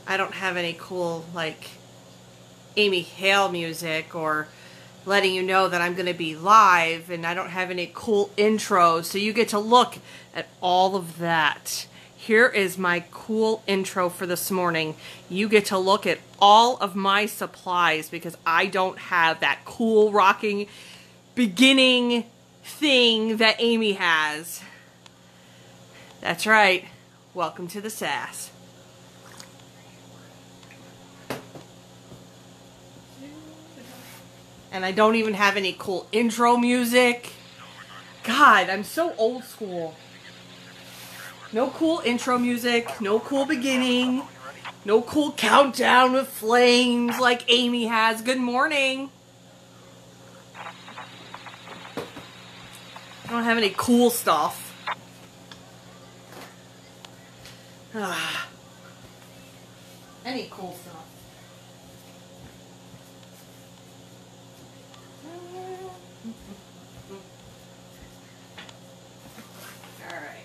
I don't have any cool, like, Amy Hale music or letting you know that I'm going to be live, and I don't have any cool intros, so you get to look at all of that. Here is my cool intro for this morning. You get to look at all of my supplies because I don't have that cool rocking beginning thing that Amy has. That's right. Welcome to the Sass. And I don't even have any cool intro music. God, I'm so old school. No cool intro music, no cool beginning, no cool countdown with flames like Amy has. Good morning. I don't have any cool stuff. Any cool stuff. Alright.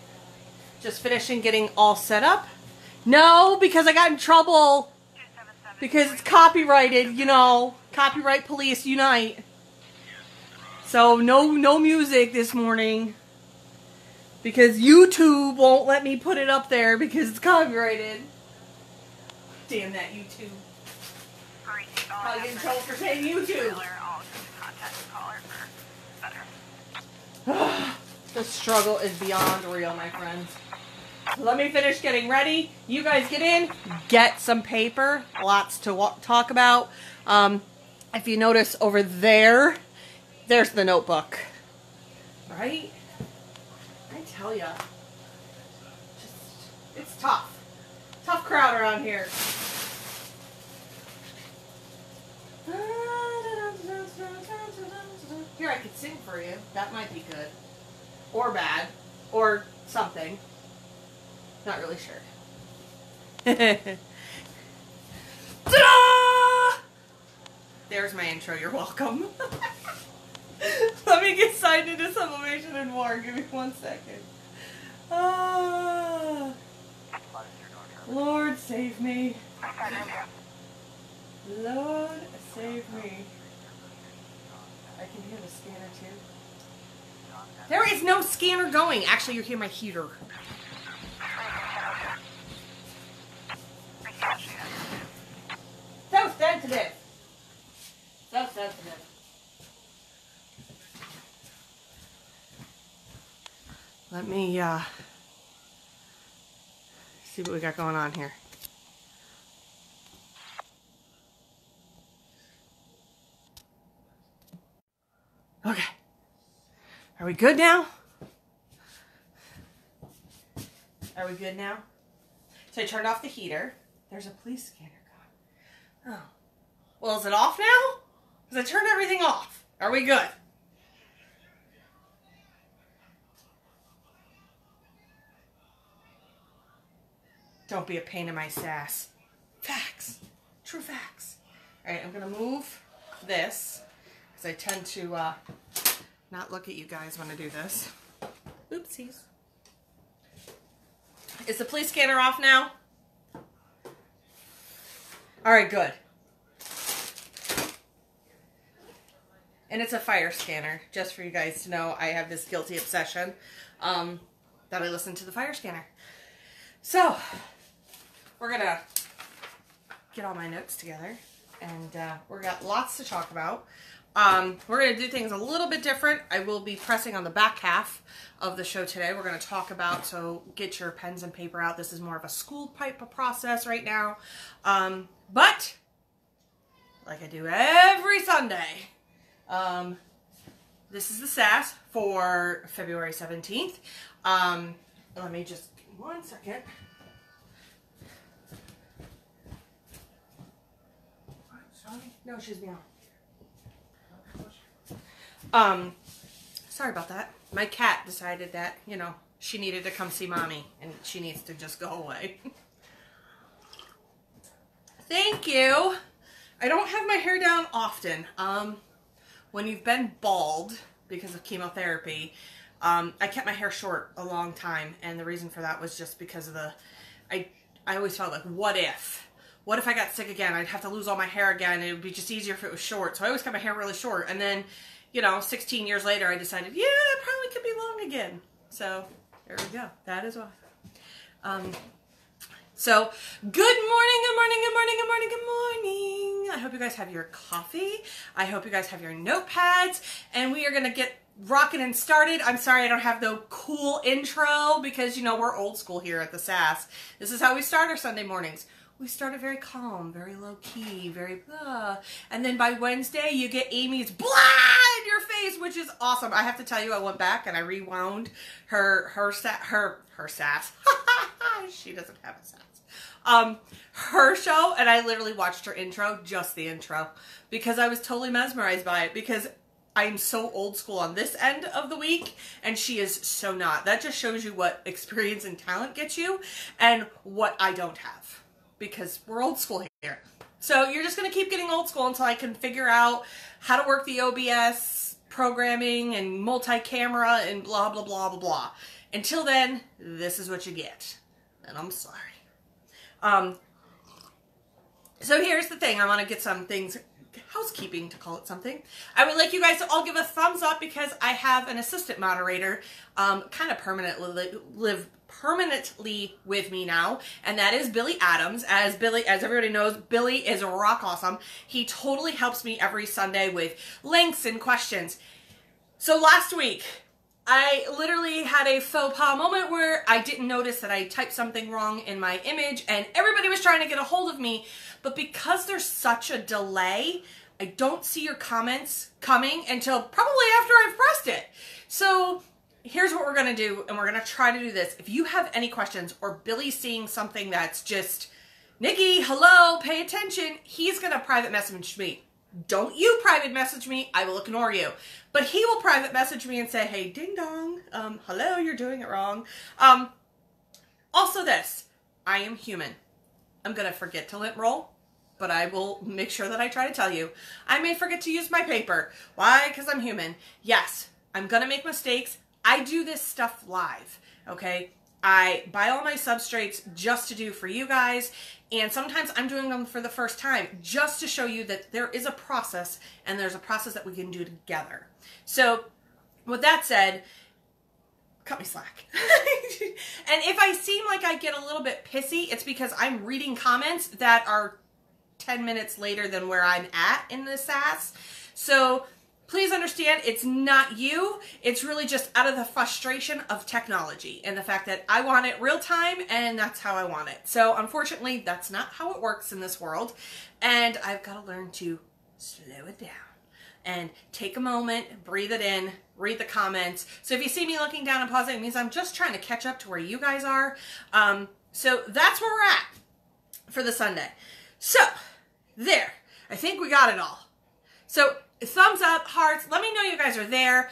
Just finishing getting all set up. No, because I got in trouble. Because it's copyrighted, you know. Copyright police unite. So no music this morning. Because YouTube won't let me put it up there because it's copyrighted. Damn that YouTube. I'll get in trouble for saying YouTube. The struggle is beyond real, my friends. Let me finish getting ready. You guys get in. Get some paper. Lots to talk about. If you notice over there, there's the notebook. Right? I tell ya. It's tough. Tough crowd around here. Here, I could sing for you. That might be good. Or bad. Or something. Not really sure. Ta-da! There's my intro. You're welcome. Let me get signed into Sublimation and more. Give me 1 second. Lord save me. Lord save me. I can hear the scanner too. There is no scanner going. Actually, you hear my heater. So sensitive. So sensitive. Let me see what we got going on here. Okay. Are we good now? Are we good now? So I turned off the heater. There's a police scanner going. Oh. Well, is it off now? Because I turned everything off. Are we good? Don't be a pain in my sass. Facts. True facts. Alright, I'm going to move this. Because I tend to not look at you guys when I do this. Oopsies. Is the police scanner off now? Alright, good. And it's a fire scanner. Just for you guys to know, I have this guilty obsession that I listen to the fire scanner. So, we're going to get all my notes together. And we've got lots to talk about. We're going to do things a little bit different. I will be pressing on the back half of the show today. We're going to talk about, so get your pens and paper out. This is more of a school type of process right now. But, like I do every Sunday, this is the Sass for February 17th. Let me just, 1 second. No, she's meow. Sorry about that. My cat decided that, you know, she needed to come see mommy and she needs to just go away. Thank you. I don't have my hair down often. When you've been bald because of chemotherapy, I kept my hair short a long time, and the reason for that was just because of the, I always felt like, what if what if I got sick again? I'd have to lose all my hair again. It would be just easier if it was short. So I always cut my hair really short. And then, you know, 16 years later, I decided, yeah, it probably could be long again. So there we go. That is why. So good morning, good morning, good morning, good morning, good morning. I hope you guys have your coffee. I hope you guys have your notepads. And we are going to get rocking and started. I'm sorry I don't have the cool intro because, you know, we're old school here at the Sass. This is how we start our Sunday mornings. We started very calm, very low-key, very blah. And then by Wednesday, you get Amy's blah in your face, which is awesome. I have to tell you, I went back and I rewound her Sass. She doesn't have a Sass. Her show, and I literally watched her intro, just the intro, because I was totally mesmerized by it, because I'm so old school on this end of the week, and she is so not. That just shows you what experience and talent gets you, and what I don't have. Because we're old school here. So you're just going to keep getting old school until I can figure out how to work the OBS programming and multi-camera and blah, blah, blah, blah, blah. Until then, this is what you get. And I'm sorry. So here's the thing. I want to get some things, housekeeping to call it something. I would like you guys to all give a thumbs up because I have an assistant moderator kind of permanently with me now, and that is Billy Adams. As everybody knows, Billy is rock awesome. He totally helps me every Sunday with links and questions. So last week, I literally had a faux pas moment where I didn't notice that I typed something wrong in my image, and everybody was trying to get a hold of me, but because there's such a delay, I don't see your comments coming until probably after I've pressed it. So here's what we're going to do, and we're going to try to do this. If you have any questions or Billy's seeing something that's just, Nikki, hello, pay attention, he's going to private message me. Don't you private message me, I will ignore you. But he will private message me and say, hey, ding dong, hello, you're doing it wrong. Also this, I am human. I'm going to forget to lint roll, but I will make sure that I try to tell you. I may forget to use my paper. Why? Because I'm human. Yes, I'm going to make mistakes. I do this stuff live, okay? I buy all my substrates just to do for you guys, and sometimes I'm doing them for the first time just to show you that there is a process, and there's a process that we can do together. So, with that said, cut me slack. And if I seem like I get a little bit pissy, it's because I'm reading comments that are 10 minutes later than where I'm at in the Sass. So please understand, it's not you. It's really just out of the frustration of technology and the fact that I want it real time, and that's how I want it. So unfortunately, that's not how it works in this world. And I've got to learn to slow it down and take a moment, breathe it in, read the comments. So if you see me looking down and pausing, it means I'm just trying to catch up to where you guys are. So that's where we're at for the Sunday. So there, I think we got it all. So thumbs up, hearts, let me know you guys are there,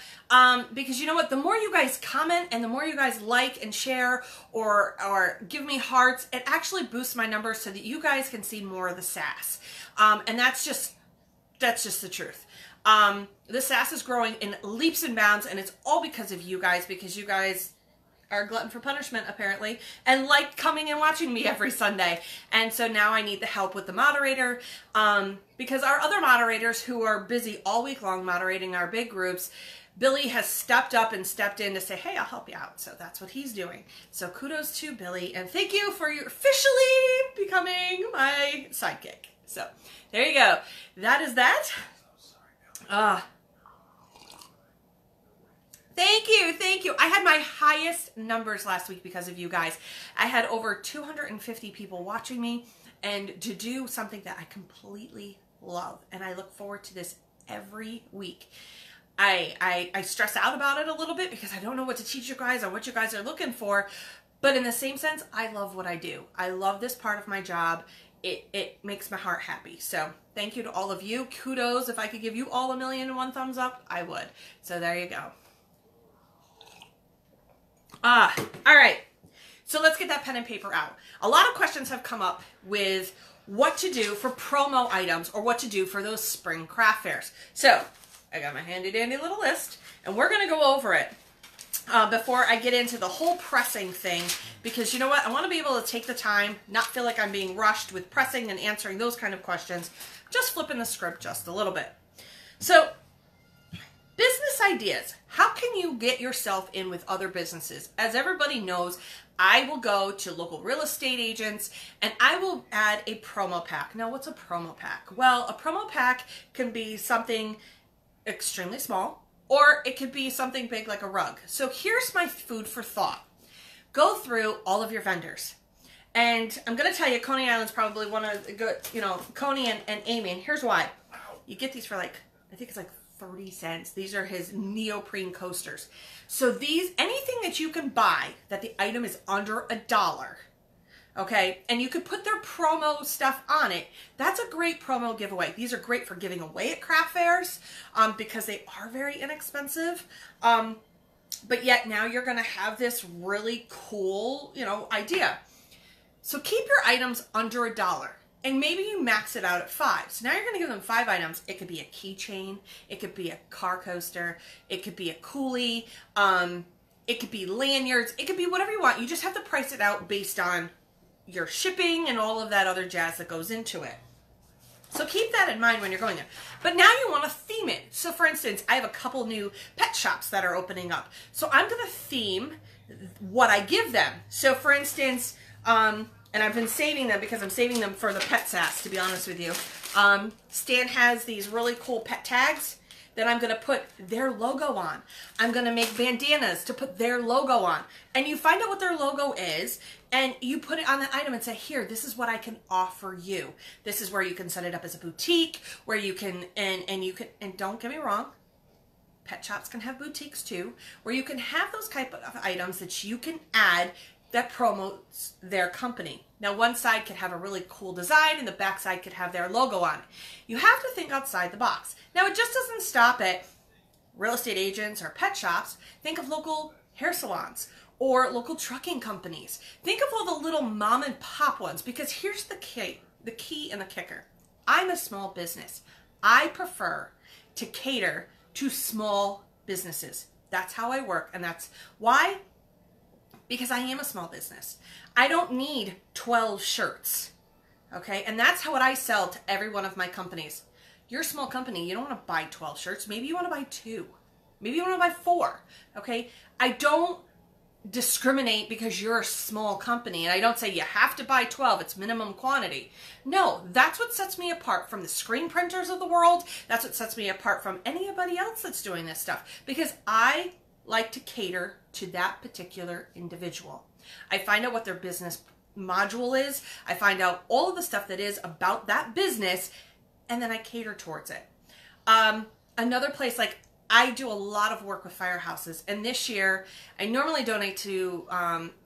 because you know what, the more you guys comment and the more you guys like and share or give me hearts, it actually boosts my numbers so that you guys can see more of the Sass. And that's just the truth. The Sass is growing in leaps and bounds, and it's all because of you guys are a glutton for punishment, apparently, and like coming and watching me every Sunday. And so now I need the help with the moderator, because our other moderators who are busy all week long moderating our big groups, Billy has stepped up and stepped in to say, hey, I'll help you out. So that's what he's doing. So kudos to Billy, and thank you for your officially becoming my sidekick. So there you go. That is that. Thank you. I had my highest numbers last week because of you guys. I had over 250 people watching me, and to do something that I completely love, and I look forward to this every week. I stress out about it a little bit because I don't know what to teach you guys or what you guys are looking for, but in the same sense, I love what I do. I love this part of my job. It makes my heart happy. So thank you to all of you. Kudos. If I could give you all 1,000,001 thumbs up, I would. So there you go. All right. So let's get that pen and paper out. A lot of questions have come up with what to do for promo items or what to do for those spring craft fairs. So I got my handy dandy little list, and we're going to go over it. before I get into the whole pressing thing, because you know what? I want to be able to take the time, not feel like I'm being rushed with pressing and answering those kind of questions, just flipping the script just a little bit. So, business ideas. How can you get yourself in with other businesses? As everybody knows, I will go to local real estate agents and I will add a promo pack. Now, what's a promo pack? Well, a promo pack can be something extremely small, or it could be something big like a rug. So here's my food for thought. Go through all of your vendors. And I'm going to tell you, Coney Island's probably one of the good, you know, Coney and Amy. And here's why. You get these for like, I think it's like 30 cents. These are his neoprene coasters. So these, anything that you can buy that the item is under $1, okay, and you could put their promo stuff on it, that's a great promo giveaway. These are great for giving away at craft fairs because they are very inexpensive. But yet now you're going to have this really cool, you know, idea. So keep your items under $1. And maybe you max it out at 5. So now you're going to give them 5 items. It could be a keychain. It could be a car coaster. It could be a coolie. It could be lanyards. It could be whatever you want. You just have to price it out based on your shipping and all of that other jazz that goes into it. So keep that in mind when you're going there. But now you want to theme it. So for instance, I have a couple new pet shops that are opening up. So I'm going to theme what I give them. So for instance, and I've been saving them because I'm saving them for the pet Sass, to be honest with you. Stan has these really cool pet tags that I'm going to put their logo on. I'm going to make bandanas to put their logo on. And you find out what their logo is, and you put it on the item and say, here, this is what I can offer you. This is where you can set it up as a boutique, where you can, and don't get me wrong, pet shops can have boutiques too, where you can have those type of items that you can add that promotes their company. Now, one side could have a really cool design and the back side could have their logo on it. You have to think outside the box. Now, it just doesn't stop at real estate agents or pet shops. Think of local hair salons or local trucking companies. Think of all the little mom and pop ones, because here's the key and the kicker. I'm a small business. I prefer to cater to small businesses. That's how I work, and that's why. Because I am a small business. I don't need 12 shirts, okay? And that's what I sell to every one of my companies. You're a small company. You don't want to buy 12 shirts. Maybe you want to buy 2. Maybe you want to buy 4, okay? I don't discriminate because you're a small company. And I don't say you have to buy 12. It's minimum quantity. No, that's what sets me apart from the screen printers of the world. That's what sets me apart from anybody else that's doing this stuff. Because I like to cater to that particular individual. I find out what their business module is. I find out all of the stuff that is about that business, and then I cater towards it. Another place, like I do a lot of work with firehouses, and this year I normally donate to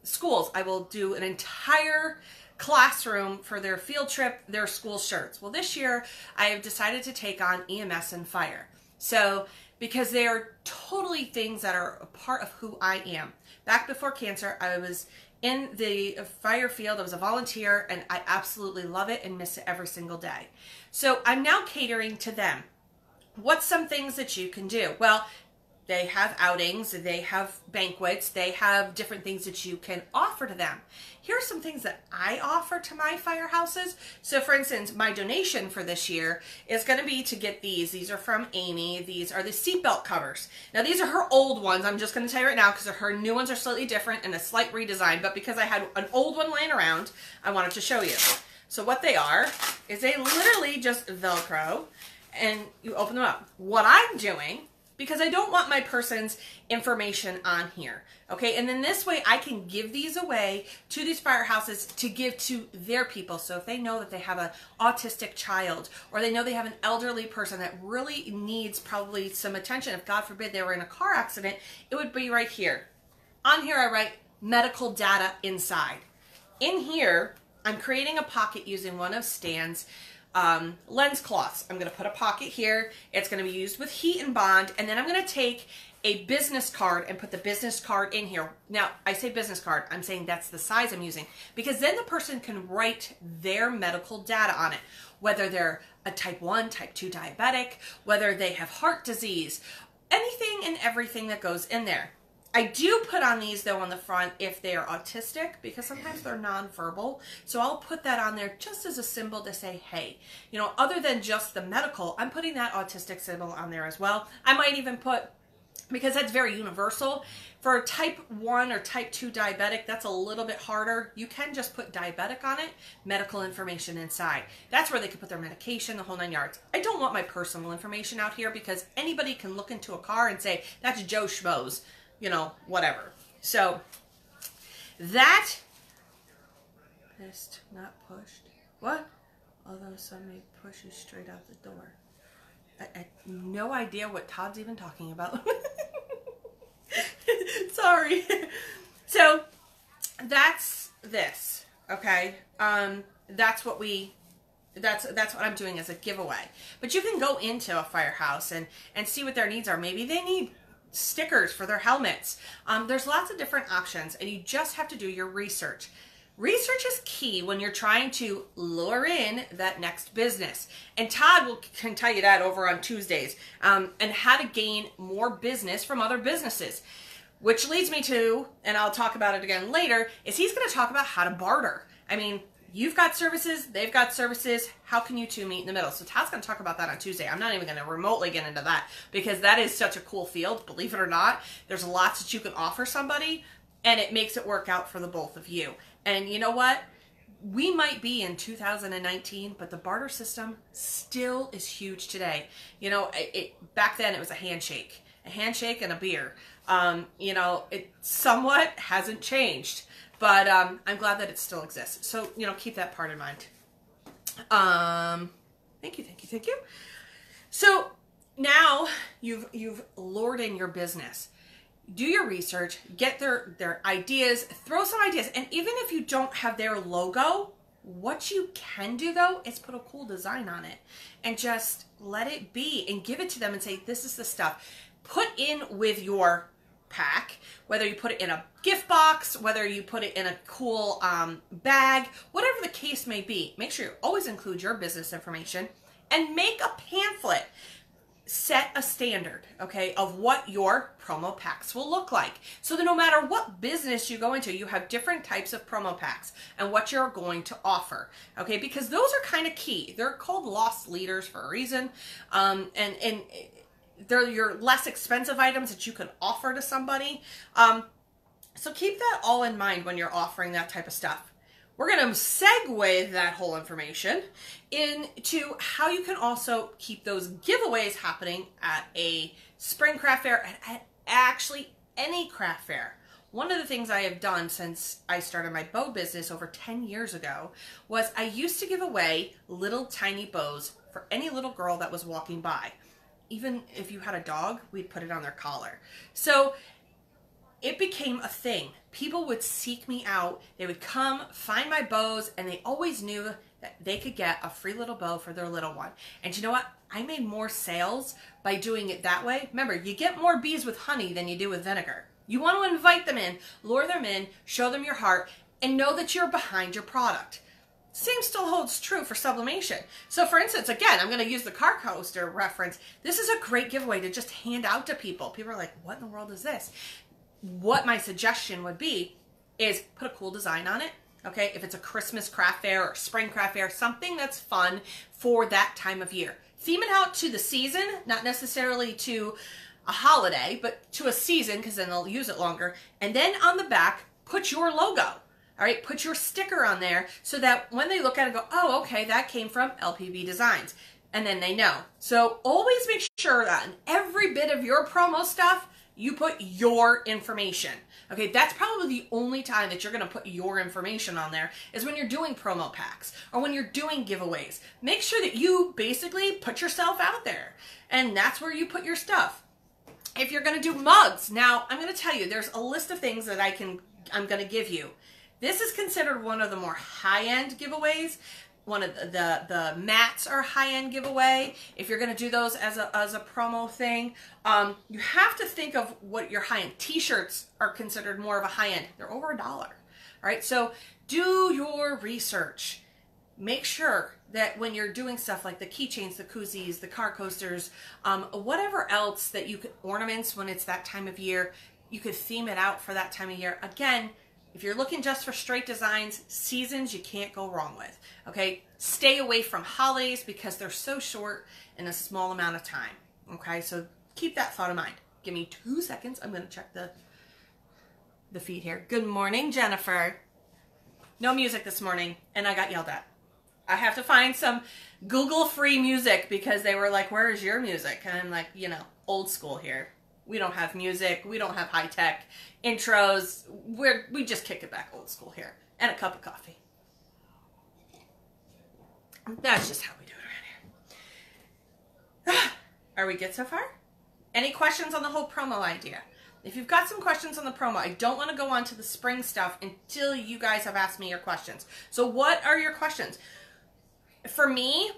schools. I will do an entire classroom for their field trip, their school shirts. Well, this year I have decided to take on EMS and fire. So because they are totally things that are a part of who I am. Back before cancer, I was in the fire field. I was a volunteer, and I absolutely love it and miss it every single day. So I'm now catering to them. What's some things that you can do? Well, they have outings, they have banquets, they have different things that you can offer to them. Here are some things that I offer to my firehouses. So for instance, my donation for this year is going to be to get these. These are from Amy. These are the seatbelt covers. Now these are her old ones. I'm just going to tell you right now because her new ones are slightly different and a slight redesign. But because I had an old one laying around, I wanted to show you. So what they are is they literally just Velcro and you open them up. What I'm doing, because I don't want my person's information on here, okay? And then this way I can give these away to these firehouses to give to their people. So if they know that they have an autistic child, or they know they have an elderly person that really needs probably some attention, if God forbid they were in a car accident, it would be right here. On here I write medical data inside. In here, I'm creating a pocket using one of Stan's lens cloths. I'm going to put a pocket here. It's going to be used with heat and bond, and then I'm going to take a business card and put the business card in here. Now, I say business card, I'm saying that's the size I'm using, because then the person can write their medical data on it, whether they're a type 1, type 2 diabetic, whether they have heart disease, anything and everything that goes in there. I do put on these though on the front if they are autistic, because sometimes they're nonverbal. So I'll put that on there just as a symbol to say, hey, you know, other than just the medical, I'm putting that autistic symbol on there as well. I might even put, because that's very universal. For a type 1 or type 2 diabetic, that's a little bit harder. You can just put diabetic on it, medical information inside. That's where they can put their medication, the whole 9 yards. I don't want my personal information out here because anybody can look into a car and say, that's Joe Schmo's, you know, whatever. So that, pissed, not pushed. What? Although some may push you straight out the door. I no idea what Todd's even talking about. Sorry. So that's this, okay? That's what I'm doing as a giveaway. But you can go into a firehouse and see what their needs are. Maybe they need stickers for their helmets. There's lots of different options, and you just have to do your research. Research is key when you're trying to lure in that next business. And Todd can tell you that over on Tuesdays, and how to gain more business from other businesses. Which leads me to, and I'll talk about it again later, is he's going to talk about how to barter. I mean, you've got services, they've got services. How can you two meet in the middle? So Todd's going to talk about that on Tuesday. I'm not even going to remotely get into that because that is such a cool field. Believe it or not, there's lots that you can offer somebody, and it makes it work out for the both of you. And you know what? We might be in 2019, but the barter system still is huge today. You know, back then it was a handshake and a beer. You know, it somewhat hasn't changed, but I'm glad that it still exists. So, you know, keep that part in mind. Thank you. So now you've lured in your business. Do your research, get their ideas, throw some ideas. And even if you don't have their logo, what you can do though is put a cool design on it and just let it be and give it to them and say, this is the stuff. Put in with your pack, whether you put it in a gift box, whether you put it in a cool bag, whatever the case may be, make sure you always include your business information and make a pamphlet. Set a standard, okay, of what your promo packs will look like. So that no matter what business you go into, you have different types of promo packs and what you're going to offer, okay, because those are kind of key. They're called loss leaders for a reason, and they're your less expensive items that you can offer to somebody. So keep that all in mind when you're offering that type of stuff. We're going to segue that whole information into how you can also keep those giveaways happening at a spring craft fair, at actually any craft fair. One of the things I have done since I started my bow business over 10 years ago was I used to give away little tiny bows for any little girl that was walking by. Even if you had a dog, we'd put it on their collar. So it became a thing. People would seek me out. They would come, find my bows, and they always knew that they could get a free little bow for their little one. And you know what? I made more sales by doing it that way. Remember, you get more bees with honey than you do with vinegar. You want to invite them in, lure them in, show them your heart, and know that you're behind your product. Same still holds true for sublimation. So for instance, again, I'm going to use the car coaster reference. This is a great giveaway to just hand out to people. People are like, what in the world is this? What my suggestion would be is put a cool design on it. Okay, if it's a Christmas craft fair or spring craft fair, something that's fun for that time of year. Theme it out to the season, not necessarily to a holiday, but to a season, because then they'll use it longer. And then on the back, put your logo. All right, put your sticker on there so that when they look at it, go, oh, okay, that came from LPB Designs. And then they know. So always make sure that in every bit of your promo stuff, you put your information. Okay, that's probably the only time that you're going to put your information on there is when you're doing promo packs or when you're doing giveaways. Make sure that you basically put yourself out there, and that's where you put your stuff. If you're going to do mugs, now I'm going to tell you there's a list of things that I'm going to give you. This is considered one of the more high-end giveaways. One of the mats are a high-end giveaway. If you're going to do those as a promo thing, you have to think of what your high-end t-shirts are considered more of a high-end. They're over $1. All right, so do your research. Make sure that when you're doing stuff like the keychains, the koozies, the car coasters, whatever else that you can, ornaments when it's that time of year, you could theme it out for that time of year. Again, if you're looking just for straight designs, seasons you can't go wrong with. Okay, stay away from holidays because they're so short in a small amount of time. Okay, so keep that thought in mind. Give me 2 seconds. I'm going to check the feed here. Good morning, Jennifer. No music this morning, and I got yelled at. I have to find some Google free music because they were like, where is your music? And I'm like, you know, old school here. We don't have music. We don't have high tech intros. We just kick it back old school here. And a cup of coffee. That's just how we do it around here. Are we good so far? Any questions on the whole promo idea? If you've got some questions on the promo, I don't want to go on to the spring stuff until you guys have asked me your questions. So what are your questions? For me,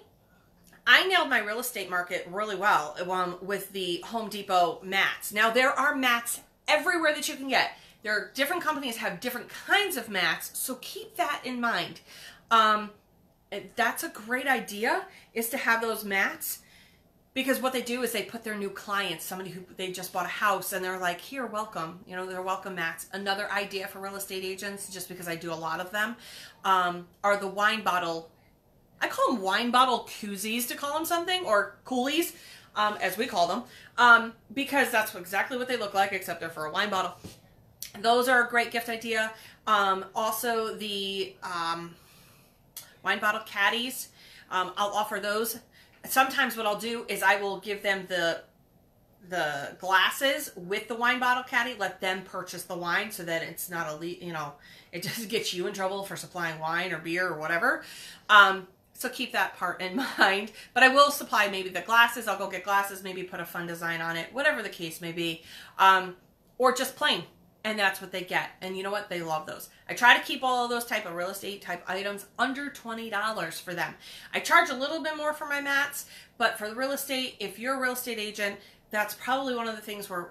I nailed my real estate market really well with the Home Depot mats. Now, there are mats everywhere that you can get. There are different companies have different kinds of mats, so keep that in mind. That's a great idea, is to have those mats, because what they do is they put their new clients, somebody who they just bought a house, and they're like, here, welcome. You know, they're welcome mats. Another idea for real estate agents, just because I do a lot of them, are the wine bottle. I call them wine bottle koozies to call them something, or coolies, as we call them, because that's exactly what they look like, except they're for a wine bottle. Those are a great gift idea. Also, the wine bottle caddies, I'll offer those. Sometimes what I'll do is I will give them the glasses with the wine bottle caddy, let them purchase the wine so that it's not you know, it doesn't get you in trouble for supplying wine or beer or whatever. So keep that part in mind. But I will supply maybe the glasses. I'll go get glasses, maybe put a fun design on it, whatever the case may be. Or just plain. And that's what they get. And you know what? They love those. I try to keep all of those type of real estate type items under $20 for them. I charge a little bit more for my mats, but for the real estate, if you're a real estate agent, that's probably one of the things where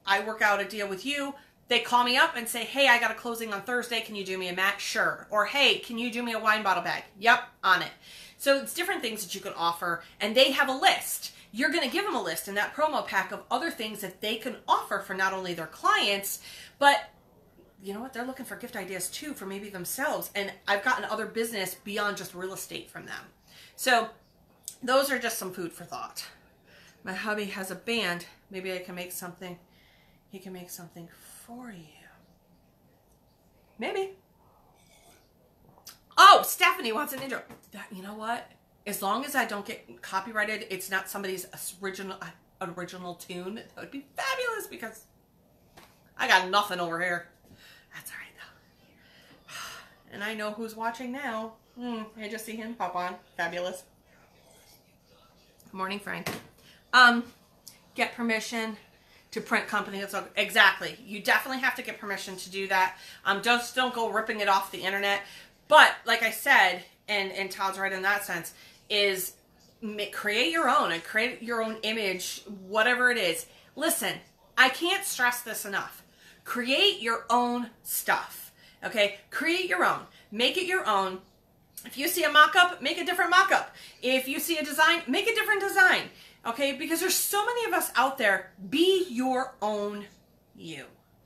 I work out a deal with you. They call me up and say, hey, I got a closing on Thursday. Can you do me a mat? Sure. Or, hey, can you do me a wine bottle bag? Yep, on it. So it's different things that you can offer, and they have a list. You're going to give them a list in that promo pack of other things that they can offer for not only their clients, but you know what? They're looking for gift ideas too for maybe themselves. And I've gotten other business beyond just real estate from them. So those are just some food for thought. My hubby has a band. Maybe I can make something. He can make something for you. Maybe. Oh, Stephanie wants an intro. You know what? As long as I don't get copyrighted, it's not somebody's original tune. That would be fabulous because I got nothing over here. That's all right though. And I know who's watching now. I just see him pop on. Fabulous. Good morning, Frank. Get permission to print company. Exactly. You definitely have to get permission to do that. Just don't go ripping it off the internet. But like I said, and Todd's right in that sense, is create your own and create your own image, whatever it is. Listen, I can't stress this enough. Create your own stuff, okay? Create your own. Make it your own. If you see a mock-up, make a different mock-up. If you see a design, make a different design, okay? Because there's so many of us out there. Be your own you,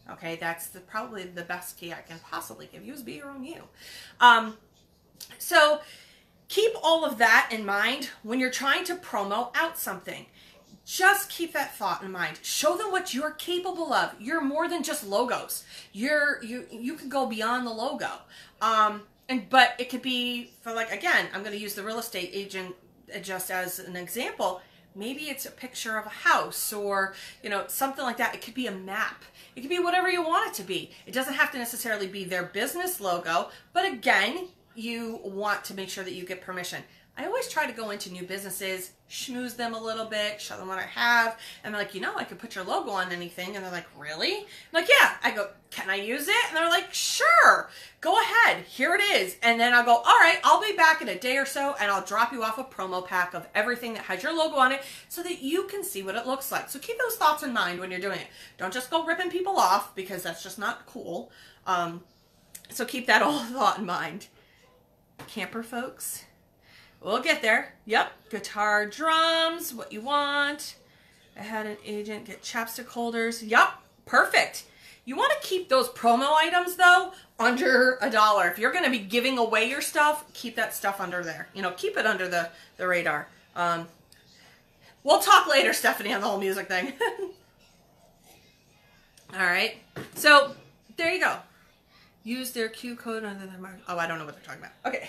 okay? That's probably the best key I can possibly give you is be your own you. So keep all of that in mind when you're trying to promo out something. Just keep that thought in mind. Show them what you're capable of. You're more than just logos. You can go beyond the logo. But it could be for, like, again, I'm going to use the real estate agent just as an example. Maybe it's a picture of a house or, you know, something like that. It could be a map. It could be whatever you want it to be. It doesn't have to necessarily be their business logo, but again, you want to make sure that you get permission. I always try to go into new businesses, schmooze them a little bit, show them what I have, and they're like, you know, I could put your logo on anything, and they're like, really? I'm like, yeah. I go, can I use it? And they're like, sure, go ahead, here it is. And then I'll go, all right, I'll be back in a day or so, and I'll drop you off a promo pack of everything that has your logo on it so that you can see what it looks like. So keep those thoughts in mind when you're doing it. Don't just go ripping people off, because that's just not cool. So keep that all thought in mind. Camper folks, we'll get there. Yep. Guitar, drums, what you want. I had an agent get chapstick holders. Yep. Perfect. You want to keep those promo items though under $1. If you're going to be giving away your stuff, keep that stuff under there. You know, keep it under the radar. We'll talk later, Stephanie, on the whole music thing. All right. So there you go. Use their Q code under their mark. Oh, I don't know what they're talking about. Okay.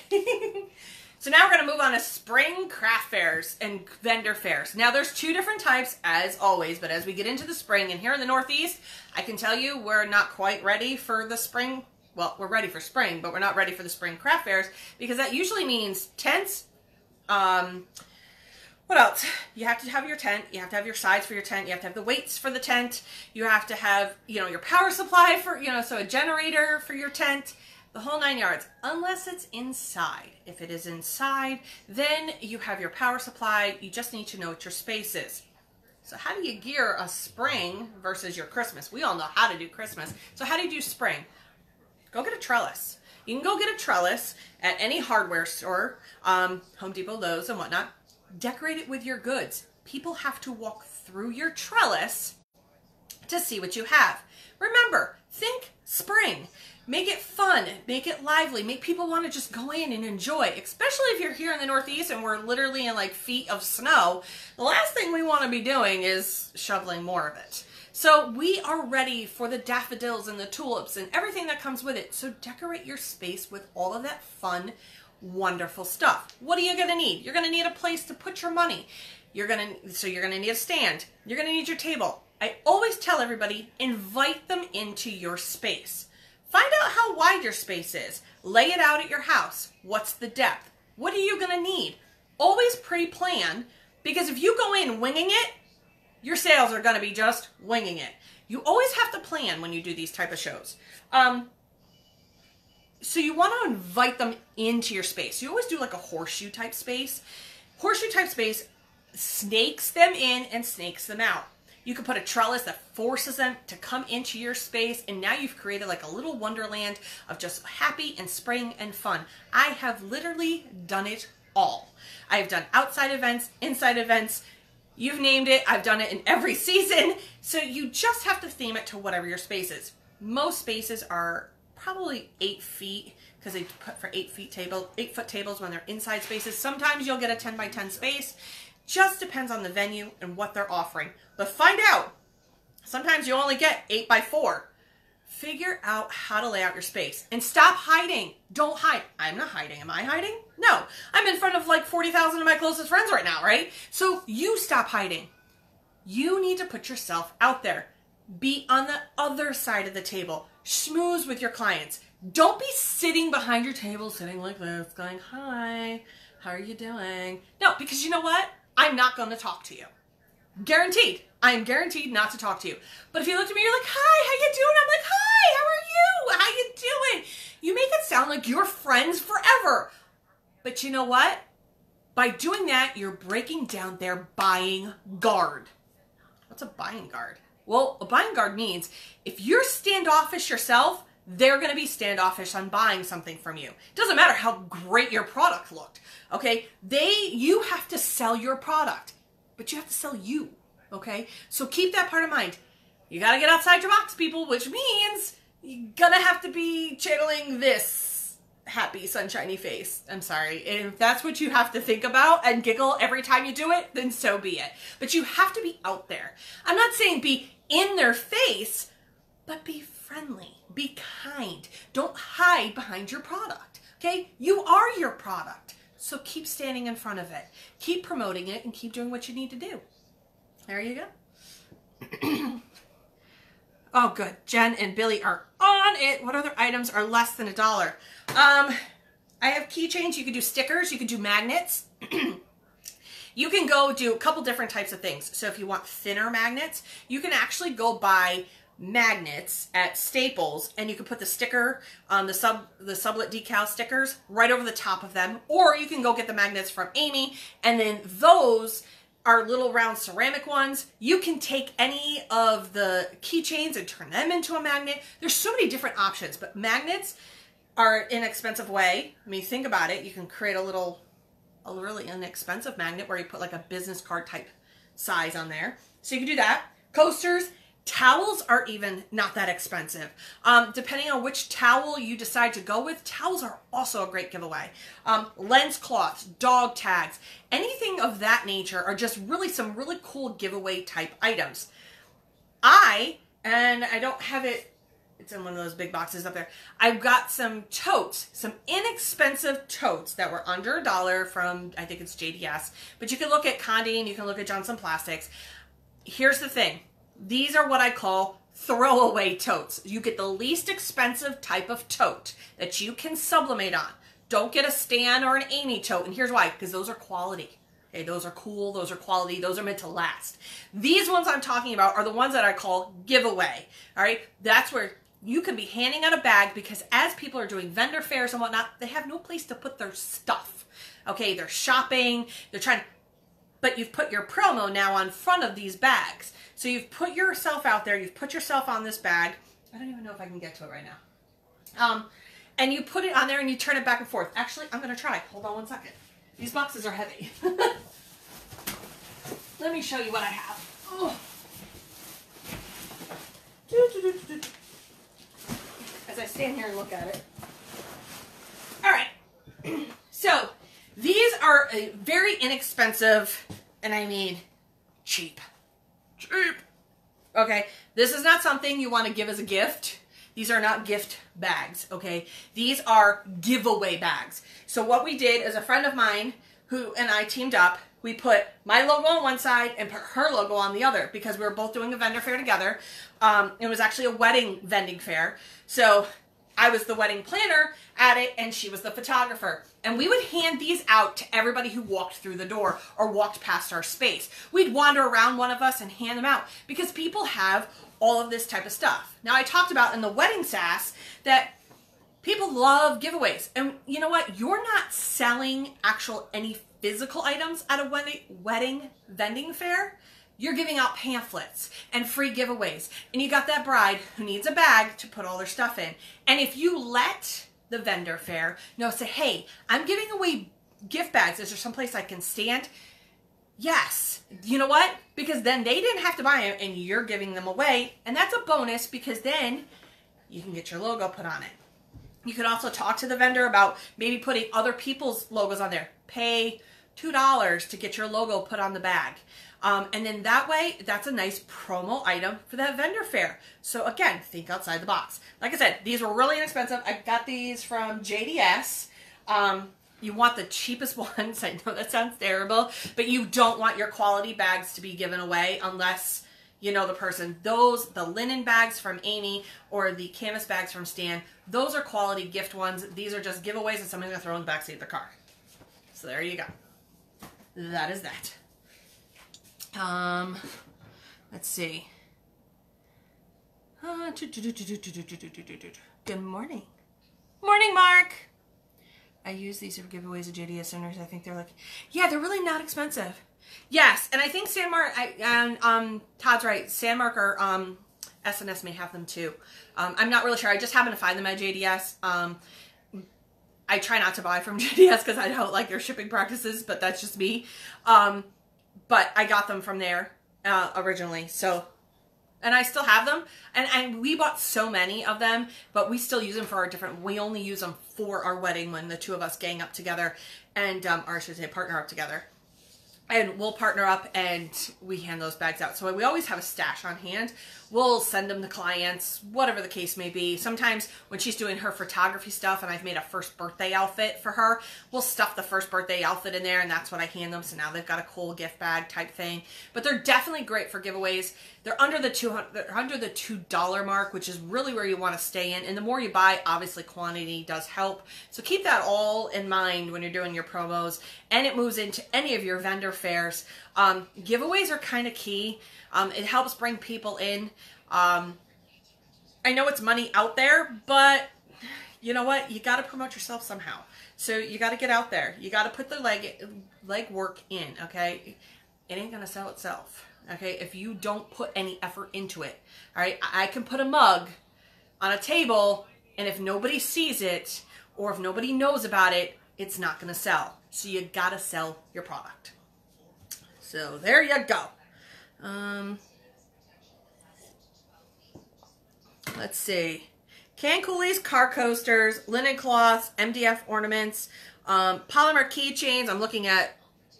So now we're going to move on to spring craft fairs and vendor fairs. Now there's two different types as always, but as we get into the spring and here in the Northeast, I can tell you we're not quite ready for the spring. Well, we're ready for spring, but we're not ready for the spring craft fairs because that usually means tents. What else? You have to have your tent. You have to have your sides for your tent. You have to have the weights for the tent. You have to have, you know, your power supply for, you know, so a generator for your tent. The whole 9 yards, unless it's inside. If it is inside, then you have your power supply. You just need to know what your space is. So how do you gear a spring versus your Christmas? We all know how to do Christmas. So how do you do spring? Go get a trellis. You can go get a trellis at any hardware store, Home Depot, Lowe's, and whatnot. Decorate it with your goods. People have to walk through your trellis to see what you have. Remember, think spring. Make it fun, make it lively, make people want to just go in and enjoy, especially if you're here in the Northeast and we're literally in like feet of snow. The last thing we want to be doing is shoveling more of it. So we are ready for the daffodils and the tulips and everything that comes with it. So decorate your space with all of that fun, wonderful stuff. What are you going to need? You're going to need a place to put your money. You're going to need a stand. You're going to need your table. I always tell everybody, invite them into your space. Find out how wide your space is. Lay it out at your house. What's the depth? What are you going to need? Always pre-plan, because if you go in winging it, your sales are going to be just winging it. You always have to plan when you do these type of shows. So you want to invite them into your space. You always do like a horseshoe type space. Horseshoe type space snakes them in and snakes them out. You can put a trellis that forces them to come into your space, and now you've created like a little wonderland of just happy and spring and fun. I have literally done it all. I've done outside events, inside events, you've named it. I've done it in every season. So you just have to theme it to whatever your space is. Most spaces are probably 8 feet because they put for 8-foot tables when they're inside spaces. Sometimes you'll get a 10 by 10 space. Just depends on the venue and what they're offering. But find out. Sometimes you only get 8 by 4. Figure out how to lay out your space and stop hiding. Don't hide. I'm not hiding. Am I hiding? No. I'm in front of like 40,000 of my closest friends right now, right? So you stop hiding. You need to put yourself out there. Be on the other side of the table. Schmooze with your clients. Don't be sitting behind your table, sitting like this, going, hi, how are you doing? No, because you know what? I'm not going to talk to you. Guaranteed. I'm guaranteed not to talk to you. But if you look at me, you're like, hi, how you doing? I'm like, hi, how are you? How you doing? You make it sound like you're friends forever. But you know what? By doing that, you're breaking down their buying guard. What's a buying guard? Well, a buying guard means if you're standoffish yourself, they're going to be standoffish on buying something from you. It doesn't matter how great your product looked. Okay? You have to sell your product, but you have to sell you. Okay? So keep that part in mind. You got to get outside your box, people, which means you're going to have to be channeling this happy, sunshiny face. I'm sorry. And if that's what you have to think about and giggle every time you do it, then so be it. But you have to be out there. I'm not saying be in their face, but be friendly. Be kind. Don't hide behind your product. Okay? You are your product. So keep standing in front of it. Keep promoting it and keep doing what you need to do. There you go. Oh, good. Jen and Billy are on it. What other items are less than $1? I have keychains. You can do stickers. You can do magnets. You can go do a couple different types of things. So if you want thinner magnets, you can actually go buy magnets at Staples, and you can put the sticker on the Sublit decal stickers right over the top of them, or you can go get the magnets from Amy, and then those are little round ceramic ones. You can take any of the keychains and turn them into a magnet. There's so many different options, but magnets are an inexpensive way. I mean, think about it. You can create a really inexpensive magnet where you put like a business card type size on there. So you can do that. Coasters, Towels are even not that expensive. Depending on which towel you decide to go with, towels are also a great giveaway. Lens cloths, dog tags, anything of that nature are just really some really cool giveaway type items. And I don't have it, it's in one of those big boxes up there. I've got some totes, some inexpensive totes that were under $1 from, I think it's JDS, but you can look at Condé and you can look at Johnson Plastics. Here's the thing. These are what I call throwaway totes. You get the least expensive type of tote that you can sublimate on. Don't get a Stan or an Amy tote. And here's why, because those are quality. Okay, those are cool, those are quality, those are meant to last. These ones I'm talking about are the ones that I call giveaway. All right, that's where you can be handing out a bag, because as people are doing vendor fairs and whatnot, they have no place to put their stuff. Okay, they're shopping, they're trying, but you've put your promo now on front of these bags. So you've put yourself out there, you've put yourself on this bag. I don't even know if I can get to it right now. And you put it on there and you turn it back and forth. Actually, I'm going to try. Hold on one second. These boxes are heavy. Let me show you what I have. Oh. As I stand here and look at it. All right. So these are a very inexpensive, and I mean cheap. Cheap. Okay, this is not something you want to give as a gift. These are not gift bags, okay? These are giveaway bags. So what we did is a friend of mine who and I teamed up. We put my logo on one side and put her logo on the other, because we were both doing a vendor fair together. It was actually a wedding vending fair. So I was the wedding planner at it and she was the photographer. And we would hand these out to everybody who walked through the door or walked past our space. We'd wander around, one of us, and hand them out, because people have all of this type of stuff. Now, I talked about in the wedding Sass that people love giveaways. And you know what? You're not selling any physical items at a wedding vending fair. You're giving out pamphlets and free giveaways. And you got that bride who needs a bag to put all their stuff in. And if you let the vendor fair know, say, hey, I'm giving away gift bags. Is there someplace I can stand? Yes. You know what? Because then they didn't have to buy them and you're giving them away. And that's a bonus, because then you can get your logo put on it. You can also talk to the vendor about maybe putting other people's logos on there. Pay $2 to get your logo put on the bag. And then that way, that's a nice promo item for that vendor fair. So again, think outside the box. Like I said, these were really inexpensive. I got these from JDS. You want the cheapest ones. I know that sounds terrible, but you don't want your quality bags to be given away unless you know the person. The linen bags from Amy or the canvas bags from Stan, those are quality gift ones. These are just giveaways that somebody's going to throw in the backseat of their car. So there you go. That is that. Let's see. Good morning. Morning, Mark. I use these for giveaways at JDS centers. I think they're like, yeah, they're really not expensive. Yes, and I think Sandmark, Todd's right, Sandmark or S&S may have them too. I'm not really sure. I just happen to find them at JDS. I try not to buy from JDS because I don't like their shipping practices, but that's just me. But I got them from there originally, so, and I still have them, and we bought so many of them, but we still use them for our we only use them for our wedding when the two of us gang up together, and, or I should say partner up together. And we'll partner up and we hand those bags out. So we always have a stash on hand. We'll send them to clients, whatever the case may be. Sometimes when she's doing her photography stuff and I've made a first birthday outfit for her, we'll stuff the first birthday outfit in there and that's what I hand them. So now they've got a cool gift bag type thing. But they're definitely great for giveaways. They're under the $2 mark, which is really where you want to stay in. And the more you buy, obviously quantity does help. So keep that all in mind when you're doing your promos. And it moves into any of your vendor fairs. Giveaways are kind of key. It helps bring people in. I know it's money out there, but you know what? You got to promote yourself somehow. So you got to get out there. You got to put the leg work in, okay? It ain't going to sell itself, okay? If you don't put any effort into it, all right? I can put a mug on a table, and if nobody sees it or if nobody knows about it, it's not going to sell. So you got to sell your product. So there you go. let's see. Can coolies, car coasters, linen cloths, MDF ornaments, polymer keychains. I'm looking at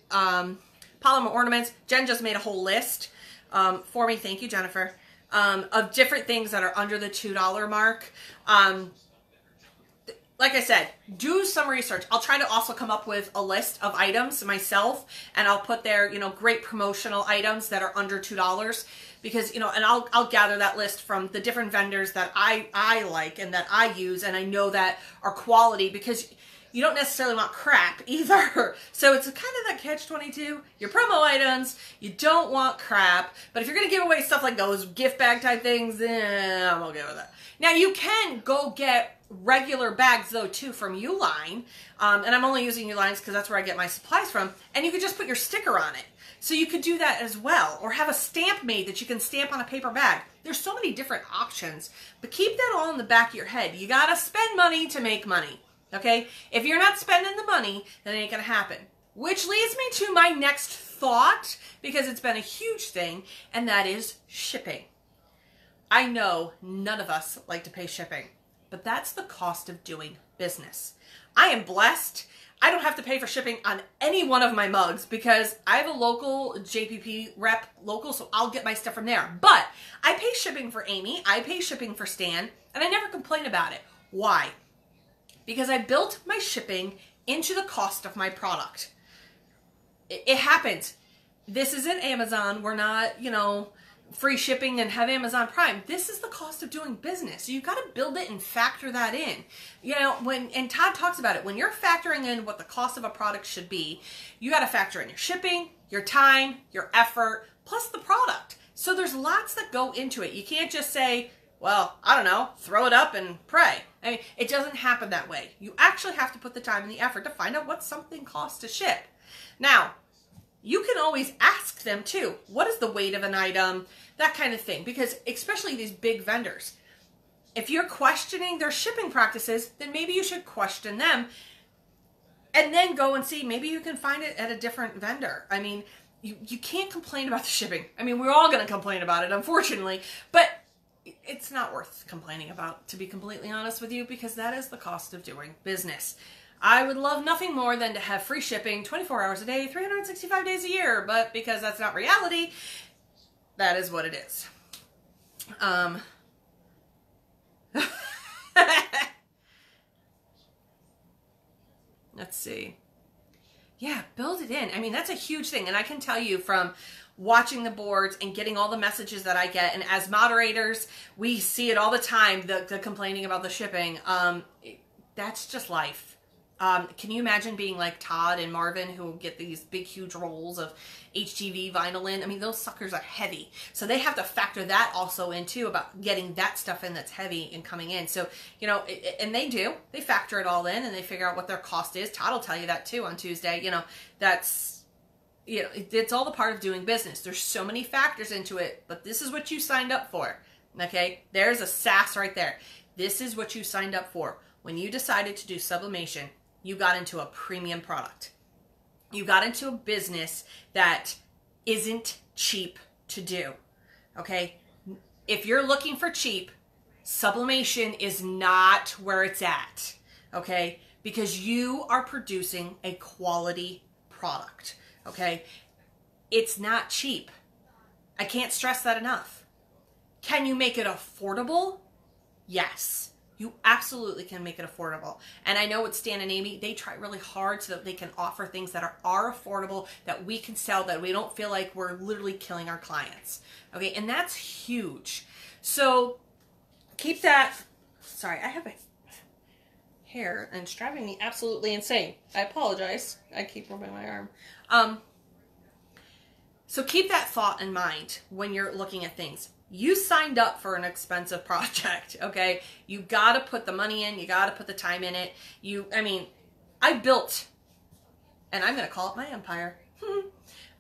polymer ornaments. Jen just made a whole list for me. Thank you, Jennifer. Of different things that are under the $2 mark. Like I said, do some research. I'll try to also come up with a list of items myself, and I'll put there, you know, great promotional items that are under $2, because, you know, and I'll gather that list from the different vendors that I like and that I use, and I know that are quality, because you don't necessarily want crap either. So it's kind of that catch-22. Your promo items, you don't want crap, but if you're going to give away stuff like those gift bag type things, then I'm okay with that. Now you can go get regular bags though too from Uline, and I'm only using Ulines because that's where I get my supplies from, and you could just put your sticker on it. So you could do that as well, or have a stamp made that you can stamp on a paper bag. There's so many different options, but keep that all in the back of your head. You gotta spend money to make money, okay? If you're not spending the money, then it ain't gonna happen. Which leads me to my next thought, because it's been a huge thing, and that is shipping. I know none of us like to pay shipping, but that's the cost of doing business. I am blessed. I don't have to pay for shipping on any one of my mugs because I have a local JPP rep local, so I'll get my stuff from there. But I pay shipping for Amy, I pay shipping for Stan, and I never complain about it. Why? Because I built my shipping into the cost of my product. It happens. This isn't Amazon. We're not, you know, free shipping and have Amazon Prime. This is the cost of doing business. So you've got to build it and factor that in. You know, and Todd talks about it, when you're factoring in what the cost of a product should be, you got to factor in your shipping, your time, your effort, plus the product. So there's lots that go into it. You can't just say, well, I don't know, throw it up and pray. I mean, it doesn't happen that way. You actually have to put the time and the effort to find out what something costs to ship. Now, you can always ask them too, what is the weight of an item, that kind of thing, because especially these big vendors, if you're questioning their shipping practices, then maybe you should question them and then go and see, maybe you can find it at a different vendor. I mean, you can't complain about the shipping. I mean, we're all going to complain about it, unfortunately, but it's not worth complaining about, to be completely honest with you, because that is the cost of doing business. I would love nothing more than to have free shipping 24 hours a day, 365 days a year, but because that's not reality, that is what it is. Let's see. Yeah, build it in. I mean, that's a huge thing. And I can tell you from watching the boards and getting all the messages that I get, and as moderators, we see it all the time, the complaining about the shipping. That's just life. Can you imagine being like Todd and Marvin, who get these big, huge rolls of HTV vinyl in? I mean, those suckers are heavy. So they have to factor that also in too, about getting that stuff in that's heavy and coming in. So, you know, and they do. They factor it all in and they figure out what their cost is. Todd will tell you that too on Tuesday. You know, that's, you know, it's all the part of doing business. There's so many factors into it, but this is what you signed up for. Okay? There's a Sass right there. This is what you signed up for. When you decided to do sublimation, you got into a premium product. You got into a business that isn't cheap to do, okay? If you're looking for cheap, sublimation is not where it's at, okay? Because you are producing a quality product, okay? It's not cheap. I can't stress that enough. Can you make it affordable? Yes. You absolutely can make it affordable. And I know with Stan and Amy, they try really hard so that they can offer things that are affordable, that we can sell, that we don't feel like we're literally killing our clients. Okay, and that's huge. So keep that. Sorry, I have a hair and it's driving me absolutely insane. I apologize. I keep rubbing my arm. So keep that thought in mind when you're looking at things. You signed up for an expensive project, okay? You got to put the money in. You got to put the time in it. I mean, I built, and I'm going to call it my empire.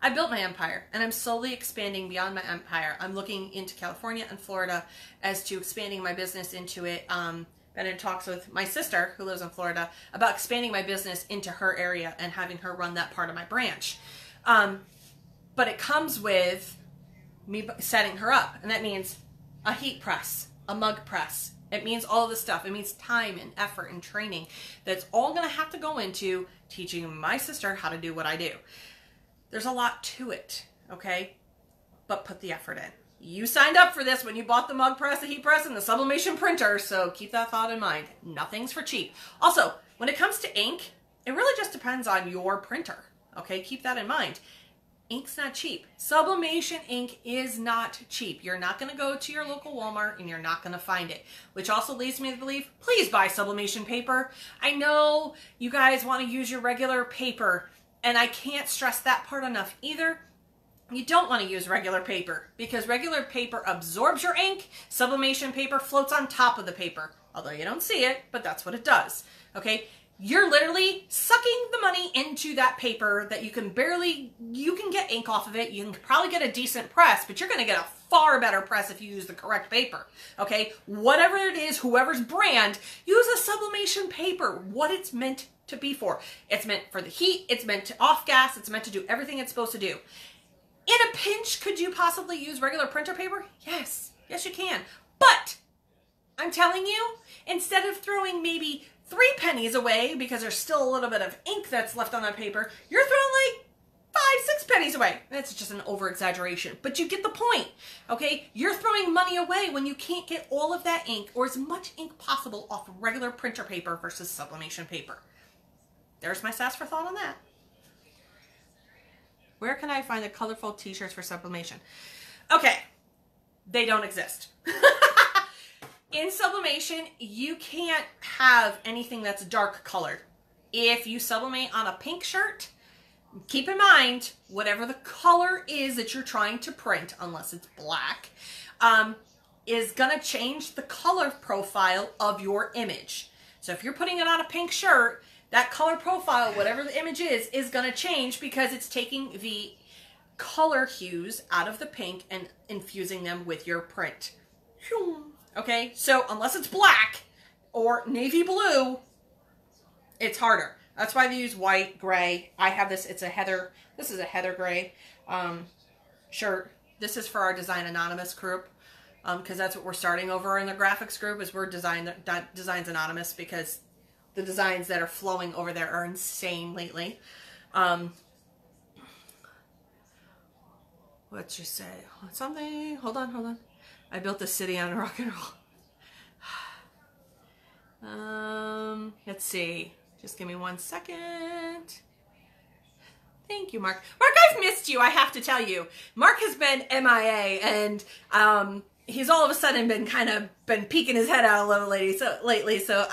I built my empire, and I'm slowly expanding beyond my empire. I'm looking into California and Florida as to expanding my business into it. Been in talks with my sister, who lives in Florida, about expanding my business into her area and having her run that part of my branch. But it comes with me setting her up, and that means a heat press, a mug press. It means all of this stuff. It means time and effort and training. That's all going to have to go into teaching my sister how to do what I do. There's a lot to it, okay? But put the effort in. You signed up for this when you bought the mug press, the heat press, and the sublimation printer, so keep that thought in mind. Nothing's for cheap. Also, when it comes to ink, it really just depends on your printer, okay? Keep that in mind. Ink's not cheap. Sublimation ink is not cheap. You're not going to go to your local Walmart and you're not going to find it, which also leads me to believe, please buy sublimation paper. I know you guys want to use your regular paper, and I can't stress that part enough either. You don't want to use regular paper because regular paper absorbs your ink. Sublimation paper floats on top of the paper, although you don't see it, but that's what it does, okay? You're literally sucking the money into that paper that you can get ink off of it. You can probably get a decent press, but you're going to get a far better press if you use the correct paper, okay? Whatever it is, whoever's brand, use a sublimation paper, what it's meant to be for. It's meant for the heat, it's meant to off gas, it's meant to do everything it's supposed to do. In a pinch, could you possibly use regular printer paper? Yes, yes you can. But I'm telling you, instead of throwing maybe 3 pennies away because there's still a little bit of ink that's left on that paper, you're throwing like 5, 6 pennies away. That's just an over-exaggeration, but you get the point, okay? You're throwing money away when you can't get all of that ink or as much ink possible off regular printer paper versus sublimation paper. There's my sass for thought on that. Where can I find the colorful t-shirts for sublimation? Okay, they don't exist. In sublimation, you can't have anything that's dark colored. If you sublimate on a pink shirt, keep in mind, whatever the color is that you're trying to print, unless it's black, is gonna change the color profile of your image. So if you're putting it on a pink shirt, that color profile, whatever the image is gonna change because it's taking the color hues out of the pink and infusing them with your print. Okay, so unless it's black or navy blue, it's harder. That's why they use white, gray. I have this, this is a heather gray shirt. This is for our Design Anonymous group because that's what we're starting over in the graphics group is we're Designs Anonymous because the designs that are flowing over there are insane lately. Let's just say something, hold on. I built this city on rock and roll. Let's see. Just give me 1 second. Thank you, Mark. Mark, I've missed you, I have to tell you. Mark has been MIA, and he's all of a sudden been peeking his head out a little lately. So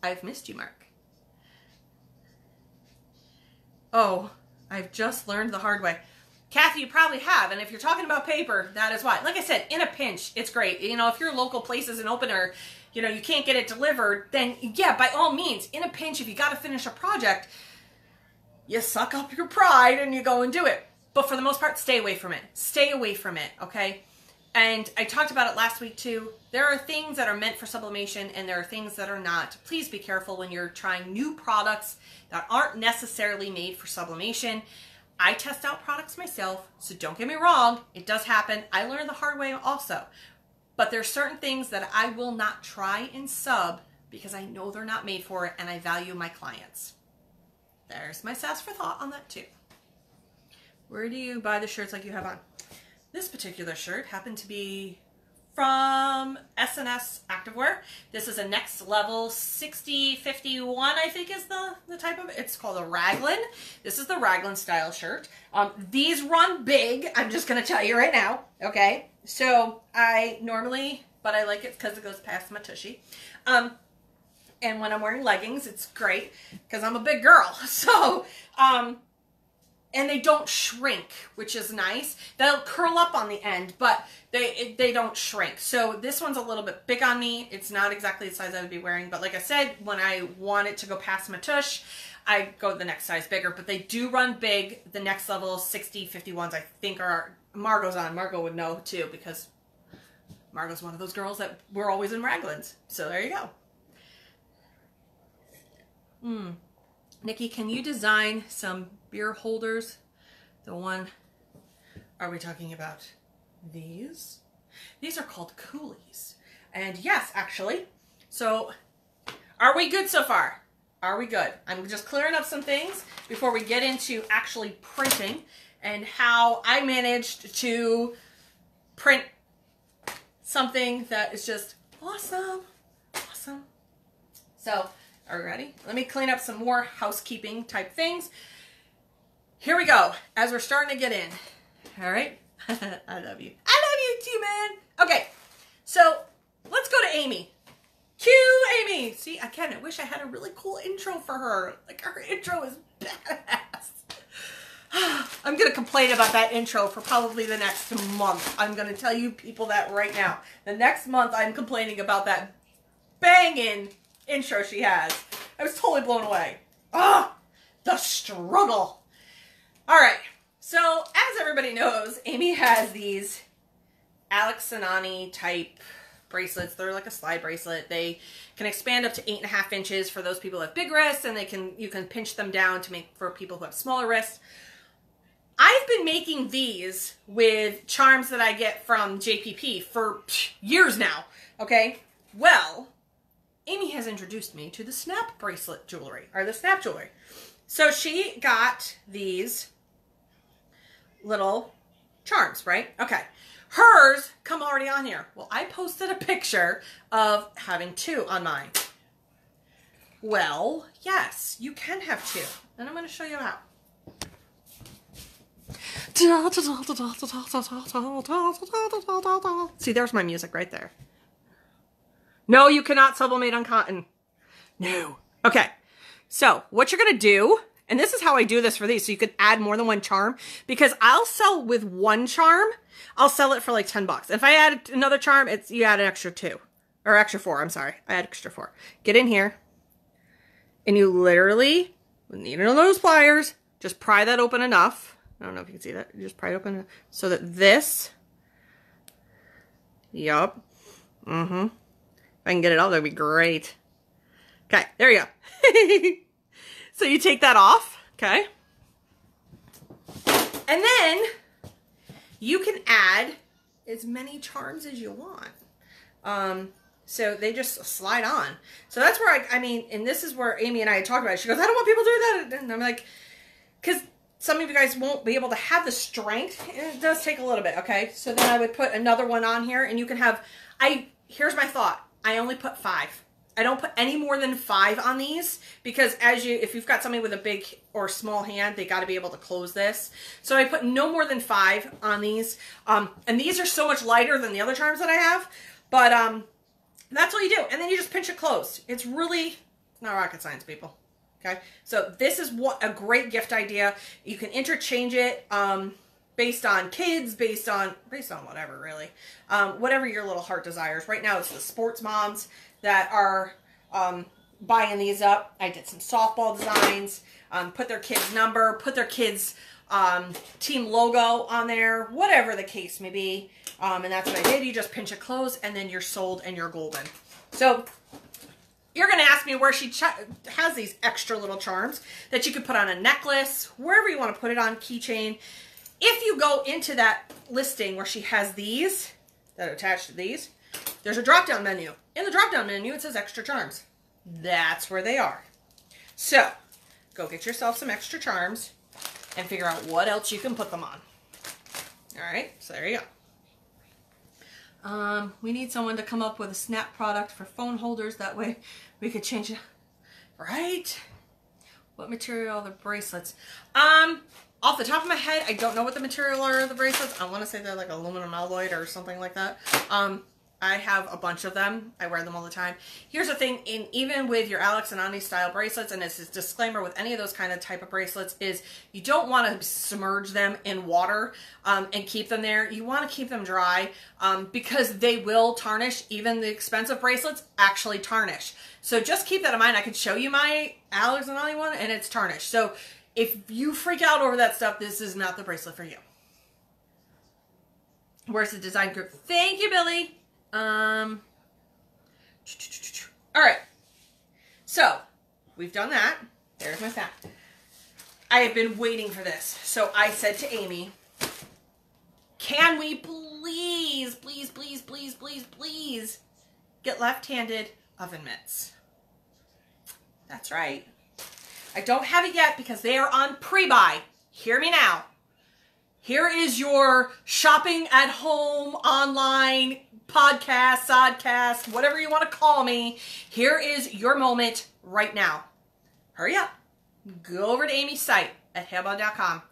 I've missed you, Mark. Oh, I've just learned the hard way. Kathy, you probably have, and if you're talking about paper, that is why. Like I said, in a pinch, it's great. You know, if your local place isn't open or, you know, you can't get it delivered, then yeah, by all means, in a pinch, if you got to finish a project, you suck up your pride and you go and do it. But for the most part, stay away from it. Stay away from it, okay? And I talked about it last week too. There are things that are meant for sublimation and there are things that are not. Please be careful when you're trying new products that aren't necessarily made for sublimation. I test out products myself, so don't get me wrong, it does happen. I learned the hard way also. But there's certain things that I will not try in sub because I know they're not made for it and I value my clients. There's my sass for thought on that too. Where do you buy the shirts like you have on? This particular shirt happened to be from S&S Activewear. This is a Next Level 6051, I think is the type of it. It's called a raglan. This is the raglan style shirt. These run big, I'm just going to tell you right now, okay? So I normally, but I like it because it goes past my tushy. And when I'm wearing leggings, it's great because I'm a big girl. So, and they don't shrink, which is nice. They'll curl up on the end, but they don't shrink. So this one's a little bit big on me. It's not exactly the size I would be wearing, but like I said, when I want it to go past my tush, I go the next size bigger, but they do run big. The Next Level 6051s, I think are, Margot's on. Margot would know too, because Margot's one of those girls that we're always in raglans. So there you go. Nikki, can you design some beer holders? The one, are we talking about these? These are called coolies. And yes, actually. So are we good so far? Are we good? I'm just clearing up some things before we get into actually printing and how I managed to print something that is just awesome. Awesome. So, are we ready? Let me clean up some more housekeeping type things. Here we go. As we're starting to get in. All right? I love you. I love you too, man. Okay. So, let's go to Amy. Cue Amy. See, again, I wish I had a really cool intro for her. Like, her intro is badass. I'm going to complain about that intro for probably the next month. I'm going to tell you people that right now. The next month, I'm complaining about that banging intro she has. I was totally blown away. Ah, the struggle. All right. So, as everybody knows, Amy has these Alex Anani type bracelets. They're like a slide bracelet. They can expand up to 8.5 inches for those people who have big wrists, and you can pinch them down to make for people who have smaller wrists. I've been making these with charms that I get from JPP for years now, okay? Well, Amy has introduced me to the snap bracelet jewelry, or the snap jewelry. So she got these little charms, right? Okay. Hers come already on here. Well, I posted a picture of having 2 on mine. Well, yes, you can have 2. And I'm going to show you how. See, there's my music right there. No, you cannot sublimate on cotton. No. Okay. So what you're going to do, and this is how I do this for these, so you could add more than 1 charm, because I'll sell with 1 charm, I'll sell it for like $10. If I add another charm, you add an extra 2, or extra 4. I'm sorry. I add extra 4. Get in here, and you literally, with needle nose pliers, just pry that open enough. I don't know if you can see that. You just pry it open so that this, yup, if I can get it out, that'd be great. Okay, there you go. So you take that off, okay? And then you can add as many charms as you want. So they just slide on. So that's where I mean, and this is where Amy and I had talked about it. She goes, I don't want people to do that. And I'm like, because some of you guys won't be able to have the strength. It does take a little bit, okay? So then I would put another one on here, and you can have, here's my thought. I only put 5. I don't put any more than 5 on these, because if you've got somebody with a big or small hand, they got to be able to close this. So I put no more than 5 on these. And these are so much lighter than the other charms that I have, but that's all you do. And then you just pinch it closed. It's not rocket science, people. Okay, so this is a great gift idea. You can interchange it based on kids, based on whatever, really. Whatever your little heart desires. Right now, it's the sports moms that are buying these up. I did some softball designs, put their kid's number, put their kid's team logo on there, whatever the case may be. And that's what I did. You just pinch it closed, and then you're sold and you're golden. So you're going to ask me where she has these extra little charms that you could put on a necklace, wherever you want to put it on, keychain. If you go into that listing where she has these that are attached to these, there's a drop-down menu. In the drop-down menu, it says extra charms. That's where they are. So, go get yourself some extra charms and figure out what else you can put them on. All right, so there you go. We need someone to come up with a snap product for phone holders. That way we could change it. Right? What material are the bracelets? Off the top of my head, I don't know what the material are of the bracelets. I want to say they're like aluminum alloy or something like that. I have a bunch of them. I wear them all the time. Here's the thing, even with your Alex Anani style bracelets, and this is a disclaimer with any of those kind of type of bracelets, is you don't want to submerge them in water and keep them there. You want to keep them dry because they will tarnish. Even the expensive bracelets actually tarnish. So just keep that in mind. I could show you my Alex Anani one, and it's tarnished. So if you freak out over that stuff, this is not the bracelet for you. Where's the design group? Thank you, Billy. All right, so we've done that. There's my fact. I have been waiting for this. So I said to Amy, can we please get left-handed oven mitts. That's right. I don't have it yet because they are on pre-buy. Hear me now. Here is your shopping at home, online, podcast, sodcast, whatever you want to call me. Here is your moment right now. Hurry up. Go over to Amy's site at hailbond.com.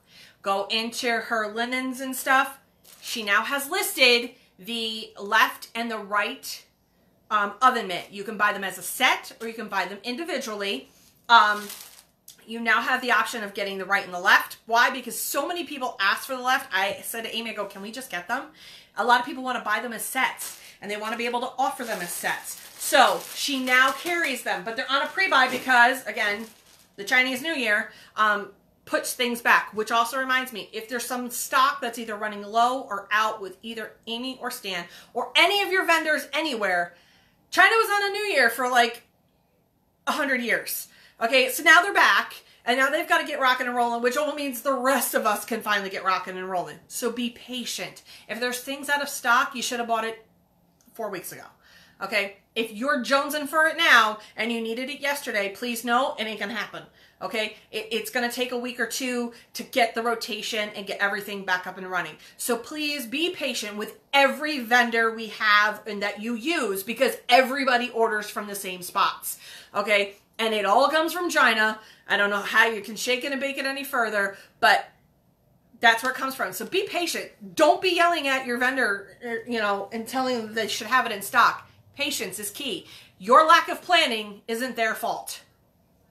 Go into her linens and stuff. She now has listed the left and the right oven mitt. You can buy them as a set or you can buy them individually. You now have the option of getting the right and the left. Why? Because so many people ask for the left. I said to Amy, I go, can we just get them? A lot of people want to buy them as sets and they want to be able to offer them as sets. So she now carries them, but they're on a pre-buy because, again, the Chinese New Year puts things back, which also reminds me, if there's some stock that's either running low or out with either Amy or Stan or any of your vendors anywhere, China was on a New Year for like 100 years. Okay, so now they're back, and now they've got to get rocking and rolling, which all means the rest of us can finally get rocking and rolling. So be patient. If there's things out of stock, you should have bought it 4 weeks ago. Okay, if you're jonesing for it now and you needed it yesterday, please know it ain't gonna happen. Okay, it's gonna take a week or two to get the rotation and get everything back up and running. So please be patient with every vendor we have and that you use because everybody orders from the same spots. Okay, and it all comes from China. I don't know how you can shake it and bake it any further, but that's where it comes from. So be patient. Don't be yelling at your vendor, you know, and telling them they should have it in stock. Patience is key. Your lack of planning isn't their fault.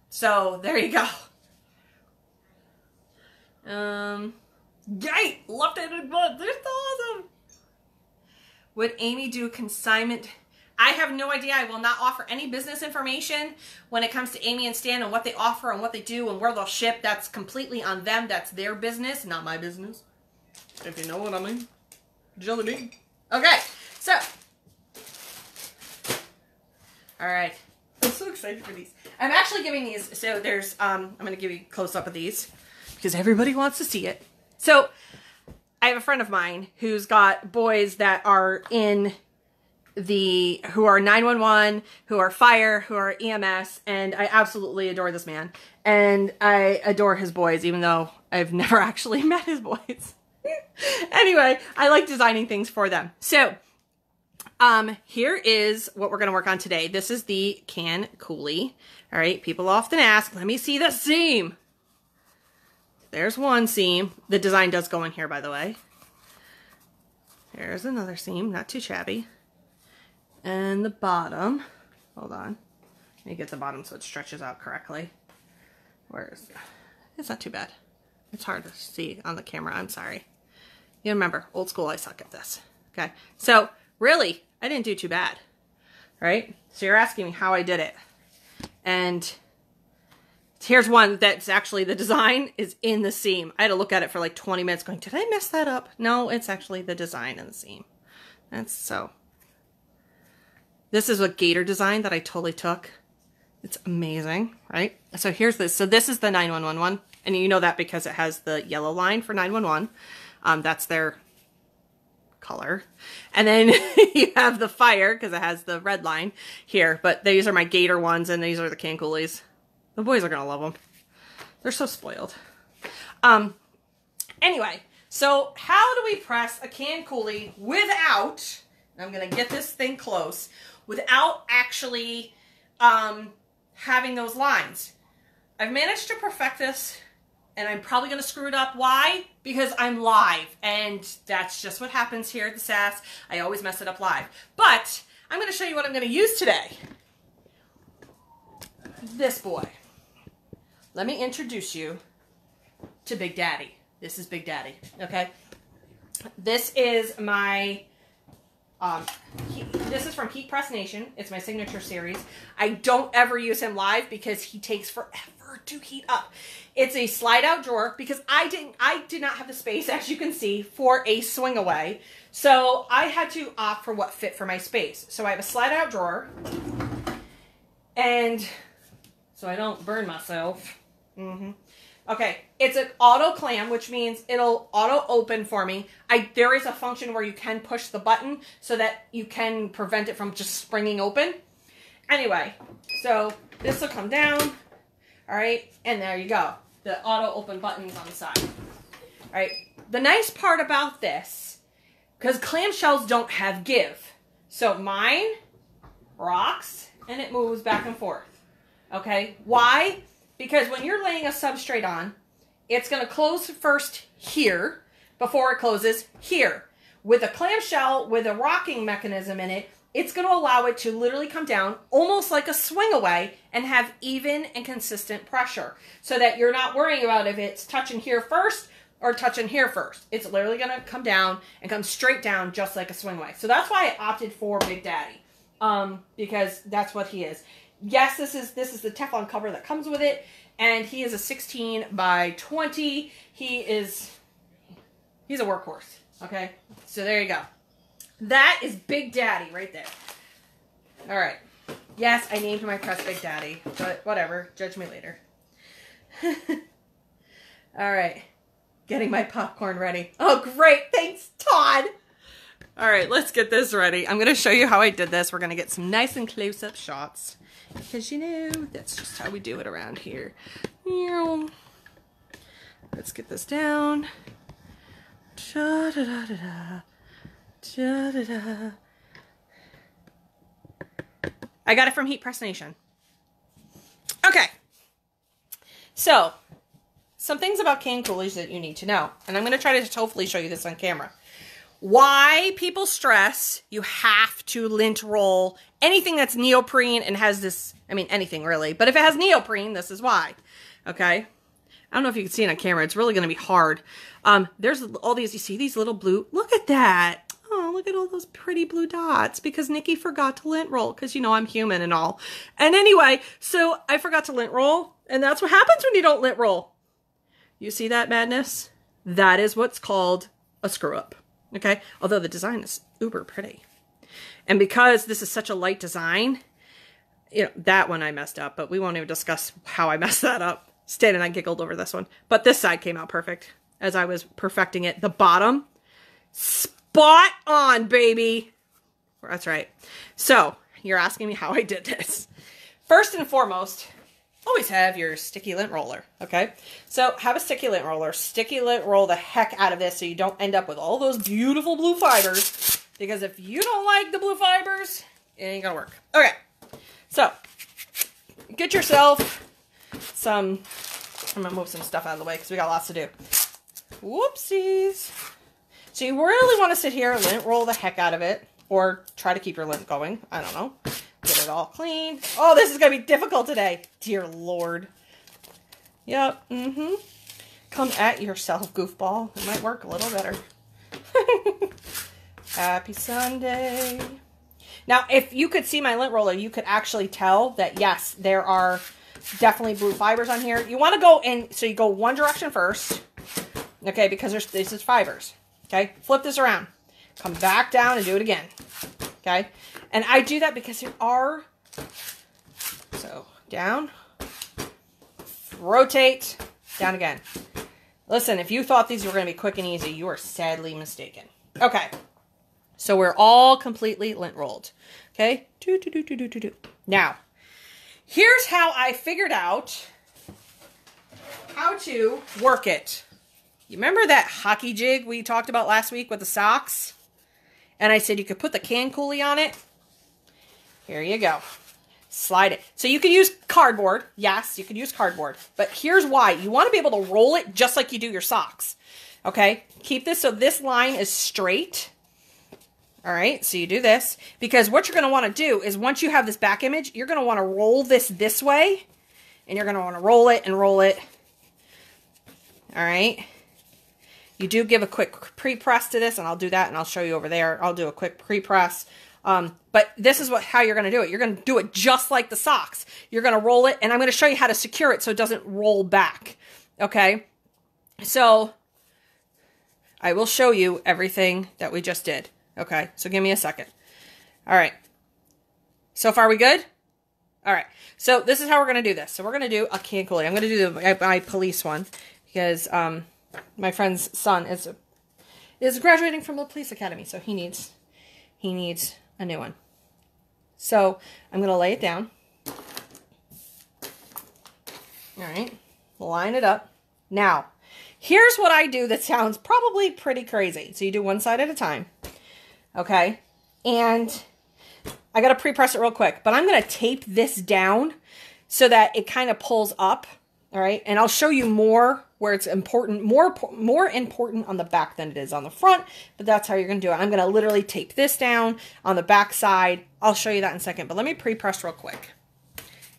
So there you go. Yay! Left-handed butt. This is awesome. Would Amy do consignment? I have no idea. I will not offer any business information when it comes to Amy and Stan and what they offer and what they do and where they'll ship. That's completely on them. That's their business, not my business. If you know what I mean. Jelly bean. Okay, so. All right. I'm so excited for these. I'm actually giving these, so there's, I'm going to give you a close-up of these because everybody wants to see it. So I have a friend of mine who's got boys that are in who are 911, who are fire, who are EMS, and I absolutely adore this man. And I adore his boys, even though I've never actually met his boys. Anyway, I like designing things for them. So, here is what we're going to work on today. This is the can coolie. All right, people often ask, let me see the seam. There's one seam. The design does go in here, by the way. There's another seam, not too shabby. And the bottom, hold on. Let me get the bottom so it stretches out correctly. It's not too bad. It's hard to see on the camera, I'm sorry. You remember, old school, I suck at this. Okay, so really, I didn't do too bad, right? So you're asking me how I did it. And here's one that's actually, the design is in the seam. I had to look at it for like 20 minutes going, did I mess that up? No, it's actually the design in the seam. That's so. This is a gator design that I totally took. It's amazing, right? So here's this. So this is the 911 one. And you know that because it has the yellow line for 911. That's their color. And then you have the fire because it has the red line here. But these are my gator ones and these are the can coolies. The boys are going to love them. They're so spoiled. Anyway, so how do we press a can coolie without, I'm going to get this thing close, without actually having those lines? I've managed to perfect this, and I'm probably going to screw it up. Why? Because I'm live, and that's just what happens here at the Sass. I always mess it up live. But I'm going to show you what I'm going to use today. This boy. Let me introduce you to Big Daddy. This is Big Daddy, okay? This is my... this is from Heat Press Nation. It's my signature series. I don't ever use him live because he takes forever to heat up. It's a slide out drawer because I did not have the space, as you can see, for a swing away. So I had to opt for what fit for my space. So I have a slide out drawer, and so I don't burn myself. Okay, it's an auto clam, which means it'll auto open for me. There is a function where you can push the button so that you can prevent it from just springing open. Anyway, so this will come down, all right, and there you go. The auto open button's on the side. All right, the nice part about this, because clamshells don't have give, so mine rocks and it moves back and forth. Okay, why? Because when you're laying a substrate on, it's going to close first here before it closes here. With a clamshell with a rocking mechanism in it, it's going to allow it to literally come down almost like a swing away and have even and consistent pressure so that you're not worrying about if it's touching here first or touching here first. It's literally going to come down and come straight down just like a swing away. So that's why I opted for Big Daddy, because that's what he is. Yes, this is the Teflon cover that comes with it, and he is a 16 by 20. He's a workhorse, okay? So there you go. That is Big Daddy right there. All right. Yes, I named my press Big Daddy, but whatever. Judge me later. All right. Getting my popcorn ready. Oh, great. Thanks, Todd. All right, let's get this ready. I'm going to show you how I did this. We're going to get some nice and close-up shots because, you know, that's just how we do it around here. Let's get this down. Da-da-da-da-da. Da-da-da. I got it from Heat Press Nation. Okay. So, some things about can coolies that you need to know. And I'm going to try to hopefully show you this on camera. Why people stress you have to lint roll anything that's neoprene and has this, I mean, anything really. But if it has neoprene, this is why. Okay. I don't know if you can see it on camera. It's really going to be hard. There's all these, you see these little blue, look at that. Oh, look at all those pretty blue dots because Nikki forgot to lint roll because, you know, I'm human and all. And anyway, so I forgot to lint roll and that's what happens when you don't lint roll. You see that madness? That is what's called a screw up. Okay. Although the design is uber pretty. And because this is such a light design, you know, that one I messed up, but we won't even discuss how I messed that up. Stan and I giggled over this one, but this side came out perfect as I was perfecting it. The bottom, spot on, baby. That's right. So you're asking me how I did this. First and foremost, always have your sticky lint roller. Okay. So have a sticky lint roller, sticky lint roll the heck out of this so you don't end up with all those beautiful blue fibers, because if you don't like the blue fibers, it ain't gonna work. Okay. So get yourself some, I'm gonna move some stuff out of the way because we got lots to do. Whoopsies. So you really want to sit here, lint roll the heck out of it, or try to keep your lint going. I don't know. Get it all clean. Oh, this is going to be difficult today. Dear Lord. Yep. Come at yourself, goofball. It might work a little better. Happy Sunday. Now, if you could see my lint roller, you could actually tell that, yes, there are definitely blue fibers on here. You want to go in, so you go one direction first, okay, because this is fibers, okay? Flip this around. Come back down and do it again, okay? And I do that because there are, so down, rotate, down again. Listen, if you thought these were going to be quick and easy, you are sadly mistaken. Okay, so we're all completely lint rolled, okay? Now, here's how I figured out how to work it. You remember that hockey jig we talked about last week with the socks? And I said you could put the can coolie on it. Here you go. Slide it. So you could use cardboard. Yes, you could use cardboard. But here's why. You want to be able to roll it just like you do your socks. Okay? Keep this so this line is straight. All right? So you do this. Because what you're going to want to do is once you have this back image, you're going to want to roll this way. And you're going to want to roll it and roll it. All right? You do give a quick pre-press to this, and I'll do that, and I'll show you over there. I'll do a quick pre-press. But this is how you're going to do it. You're going to do it just like the socks. You're going to roll it, and I'm going to show you how to secure it so it doesn't roll back. Okay? So, I will show you everything that we just did. Okay? So, give me a second. All right. So far, we good? All right. So this is how we're going to do this. So we're going to do a can coolie. I'm going to do my police one because my friend's son is graduating from the police academy, so he needs a new one. So I'm going to lay it down. All right. Line it up. Now, here's what I do that sounds probably pretty crazy. So you do one side at a time. Okay. And I got to pre-press it real quick, but I'm going to tape this down so that it kind of pulls up. All right. And I'll show you more where it's important, more important on the back than it is on the front, but that's how you're going to do it. I'm going to literally tape this down on the back side. I'll show you that in a second, but let me pre-press real quick.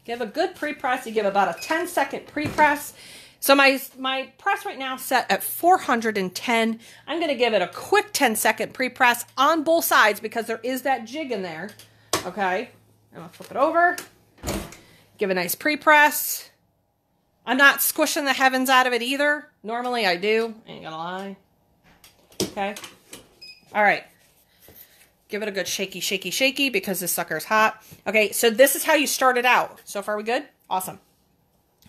Give a good pre-press. You give about a 10-second pre-press. So my press right now is set at 410. I'm going to give it a quick 10-second pre-press on both sides because there is that jig in there. Okay. I'm going to flip it over. Give a nice pre-press. I'm not squishing the heavens out of it either. Normally I do. Ain't gonna lie. Okay. All right. Give it a good shaky, shaky, shaky because this sucker's hot. Okay, so this is how you start it out. So far we good? Awesome.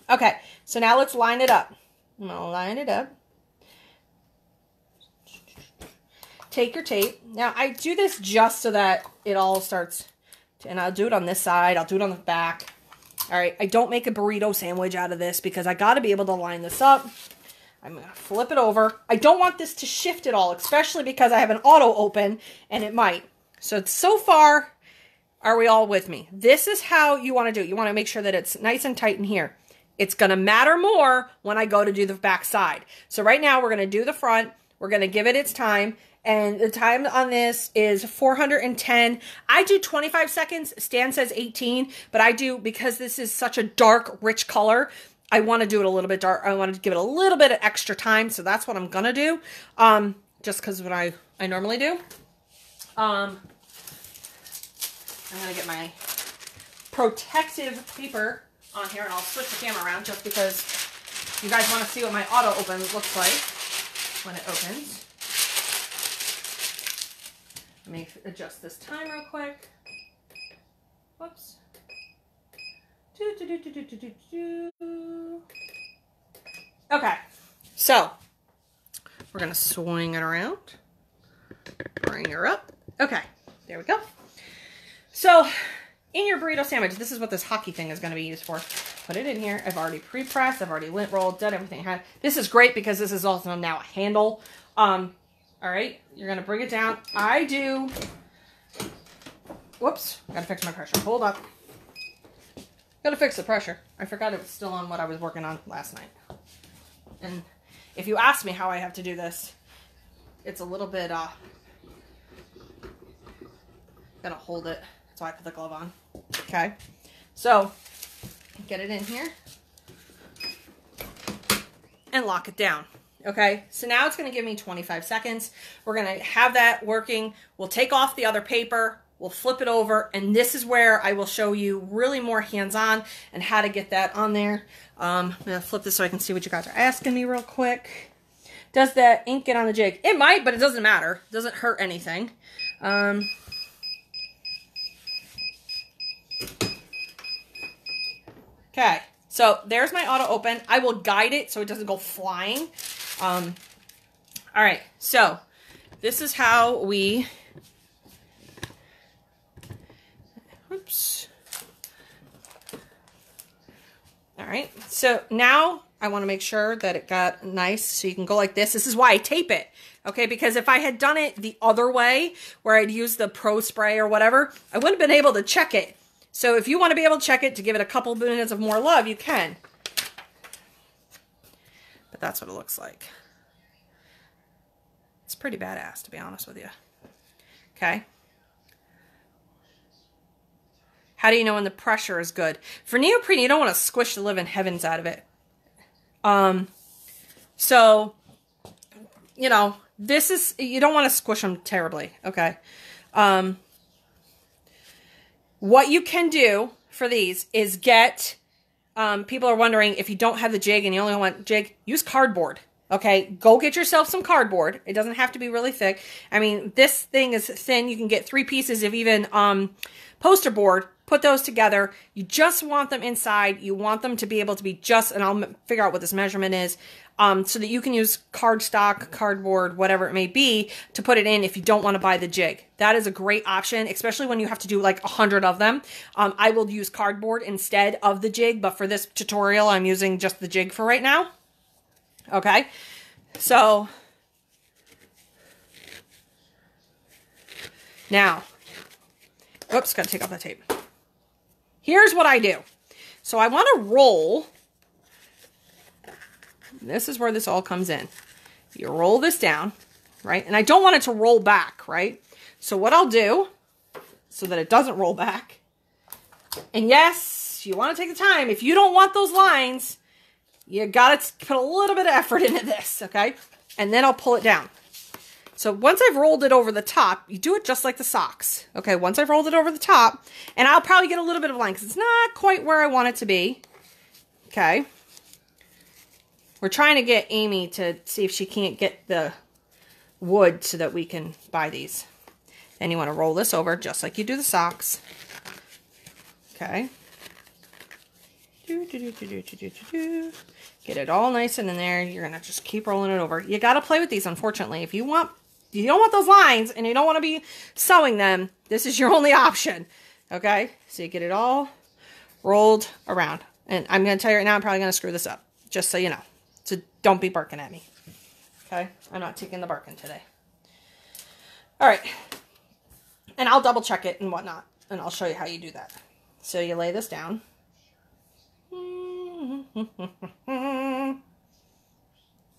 Okay, so now let's line it up. I'm gonna line it up. Take your tape. Now I do this just so that it all starts, and I'll do it on this side. I'll do it on the back. All right, I don't make a burrito sandwich out of this because I got to be able to line this up. I'm going to flip it over. I don't want this to shift at all, especially because I have an auto open and it might. So far, are we all with me? This is how you want to do it. You want to make sure that it's nice and tight in here. It's going to matter more when I go to do the back side. So right now, we're going to do the front. We're going to give it its time. And the time on this is 410. I do 25 seconds. Stan says 18, but I do, because this is such a dark, rich color, I want to do it a little bit dark. I want to give it a little bit of extra time. So that's what I'm going to do. Just because what I normally do. I'm going to get my protective paper on here and I'll switch the camera around just because you guys want to see what my auto open looks like when it opens. Let me adjust this time real quick. Whoops. Okay, so we're going to swing it around. Bring her up. Okay, there we go. So in your burrito sandwich, this is what this hockey thing is going to be used for. Put it in here. I've already pre-pressed. I've already lint rolled, done everything. This is great because this is also now a handle. All right, you're going to bring it down. I do, whoops, got to fix my pressure. Hold up. Got to fix the pressure. I forgot it was still on what I was working on last night. And if you ask me how I have to do this, it's a little bit, gotta hold it. That's why I put the glove on. Okay, so get it in here and lock it down. Okay, so now it's going to give me 25 seconds. We're going to have that working. We'll take off the other paper. We'll flip it over. And this is where I will show you really more hands-on and how to get that on there. I'm going to flip this so I can see what you guys are asking me real quick. Does the ink get on the jig? It might, but it doesn't matter. It doesn't hurt anything. Okay, so there's my auto open. I will guide it so it doesn't go flying. All right, so this is how we, oops. All right, so now I want to make sure that it got nice so you can go like this. This is why I tape it, okay? Because if I had done it the other way where I'd use the Pro Spray or whatever, I wouldn't have been able to check it. So if you want to be able to check it to give it a couple minutes of more love, you can. But that's what it looks like. It's pretty badass, to be honest with you. Okay. How do you know when the pressure is good? For neoprene, you don't want to squish the living heavens out of it. So, you know, this is, you don't want to squish them terribly. Okay. What you can do for these is get, people are wondering if you don't have the jig and you only want jig, use cardboard. Okay, go get yourself some cardboard. It doesn't have to be really thick. I mean, this thing is thin. You can get 3 pieces of even poster board put those together. You just want them inside. You want them to be able to be just, and I'll figure out what this measurement is, so that you can use cardstock, cardboard, whatever it may be, to put it in if you don't want to buy the jig. That is a great option, especially when you have to do like 100 of them. I will use cardboard instead of the jig, but for this tutorial, I'm using just the jig for right now. Okay, so now, whoops, gotta take off that tape. Here's what I do. So I want to roll. This is where this all comes in. You roll this down, right? And I don't want it to roll back, right? So what I'll do, so that it doesn't roll back, and yes, you want to take the time. If you don't want those lines, you got to put a little bit of effort into this, okay? And then I'll pull it down. So once I've rolled it over the top, you do it just like the socks. Okay, once I've rolled it over the top, and I'll probably get a little bit of line because it's not quite where I want it to be. Okay. We're trying to get Amy to see if she can't get the wood so that we can buy these. Then you want to roll this over just like you do the socks. Okay. Get it all nice and in there. You're going to just keep rolling it over. You got to play with these, unfortunately. If you don't want those lines and you don't want to be sewing them, this is your only option. Okay? So you get it all rolled around. And I'm going to tell you right now, I'm probably going to screw this up. Just so you know. So don't be barking at me. Okay? I'm not taking the barking today. All right. And I'll double check it and whatnot. And I'll show you how you do that. So you lay this down.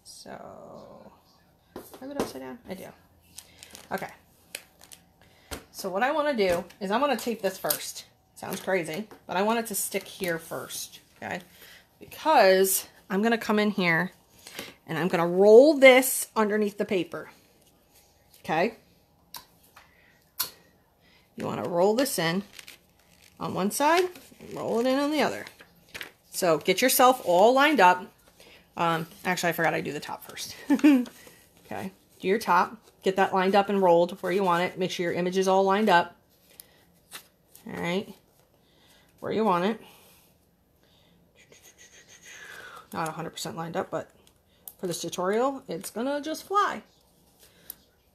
So, have it upside down? I do. Okay. So what I want to do is I want to tape this first. Sounds crazy, but I want it to stick here first, okay? Because I'm going to come in here and I'm going to roll this underneath the paper, okay? You want to roll this in on one side and roll it in on the other. So get yourself all lined up. Actually, I forgot I do the top first. Okay, do your top. Get that lined up and rolled where you want it. Make sure your image is all lined up. All right, where you want it. Not 100% lined up, but for this tutorial, it's gonna just fly.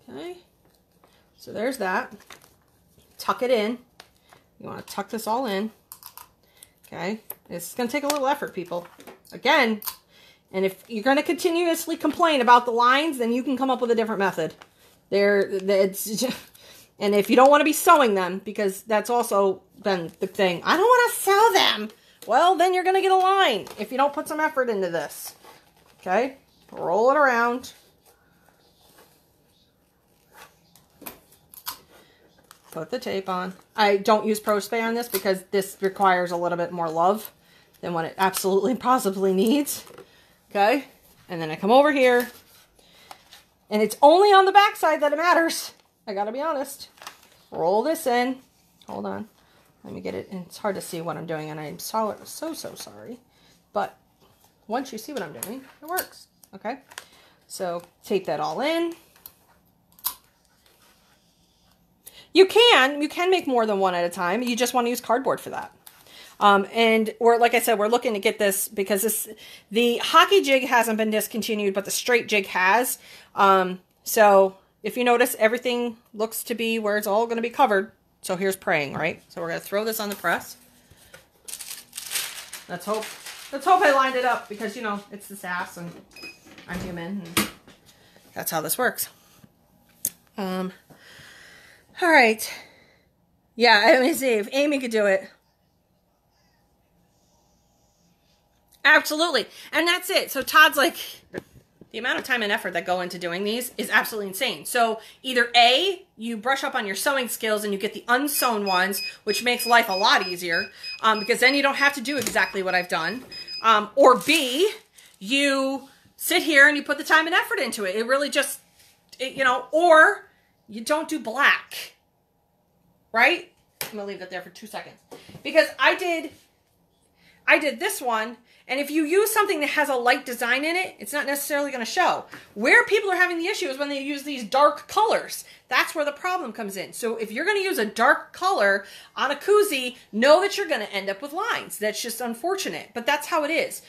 Okay, so there's that. Tuck it in. You want to tuck this all in. Okay, it's going to take a little effort, people. Again, and if you're going to continuously complain about the lines, then you can come up with a different method. And if you don't want to be sewing them, because that's also been the thing, I don't want to sew them. Well, then you're going to get a line if you don't put some effort into this. Okay, roll it around. Put the tape on. I don't use Pro Spray on this because this requires a little bit more love than what it absolutely possibly needs. Okay? And then I come over here. And it's only on the back side that it matters. I gotta be honest. Roll this in. Hold on. Let me get it. And it's hard to see what I'm doing. And I'm so sorry. But once you see what I'm doing, it works. Okay? So tape that all in. You can make more than one at a time. You just want to use cardboard for that. Like I said, we're looking to get this because the hockey jig hasn't been discontinued, but the straight jig has. So if you notice, everything looks to be where it's all going to be covered. So here's praying, right? So we're going to throw this on the press. Let's hope I lined it up because, you know, it's the Sass and I'm human. And that's how this works. All right. Yeah, let me see if Amy could do it. Absolutely. And that's it. So Todd's like, the amount of time and effort that go into doing these is absolutely insane. So either A, you brush up on your sewing skills and you get the unsewn ones, which makes life a lot easier, because then you don't have to do exactly what I've done. Or B, you sit here and you put the time and effort into it. It really just, you know, or you don't do black, right? I'm gonna leave that there for 2 seconds because I did this one And if you use something that has a light design in it, it's not necessarily going to show. Where people are having the issue is when they use these dark colors. That's where the problem comes in. So if you're going to use a dark color on a koozie, know that you're going to end up with lines. That's just unfortunate, but that's how it is.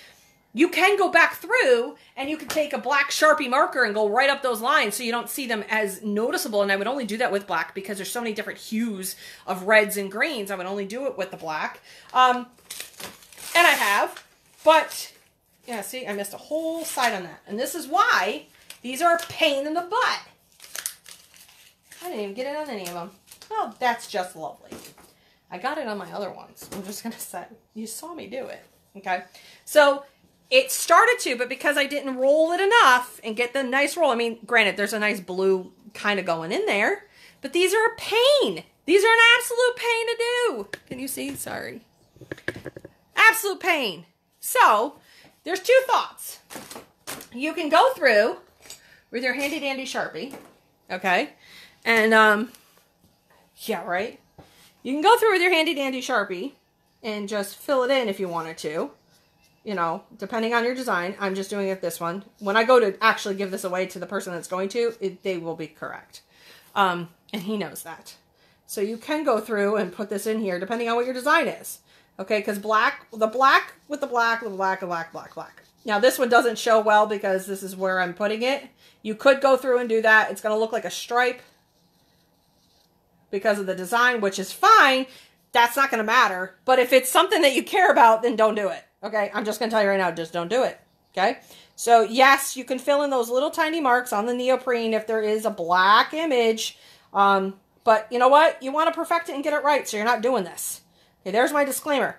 You can go back through and you can take a black Sharpie marker and go right up those lines so you don't see them as noticeable. And I would only do that with black because there's so many different hues of reds and greens. I would only do it with the black. And I have, but yeah, see, I missed a whole side on that. And this is why these are a pain in the butt. I didn't even get it on any of them. Well, that's just lovely. I got it on my other ones. I'm just going to say, you saw me do it. Okay. So it started to, but because I didn't roll it enough and get the nice roll, I mean, granted, there's a nice blue kind of going in there, but these are a pain. These are an absolute pain to do. Can you see? Sorry. Absolute pain. So there's two thoughts. You can go through with your handy dandy Sharpie. Okay. And, yeah, right. You can go through with your handy dandy Sharpie and just fill it in if you wanted to. You know, depending on your design. I'm just doing it this one. When I go to actually give this away to the person that's going to, they will be correct. And he knows that. So you can go through and put this in here depending on what your design is. Okay, because black with the black, the black. Now this one doesn't show well because this is where I'm putting it. You could go through and do that. It's going to look like a stripe because of the design, which is fine. That's not going to matter. But if it's something that you care about, then don't do it. Okay, I'm just going to tell you right now, just don't do it. Okay, so yes, you can fill in those little tiny marks on the neoprene if there is a black image. But you know what? You want to perfect it and get it right, so you're not doing this. Okay, there's my disclaimer.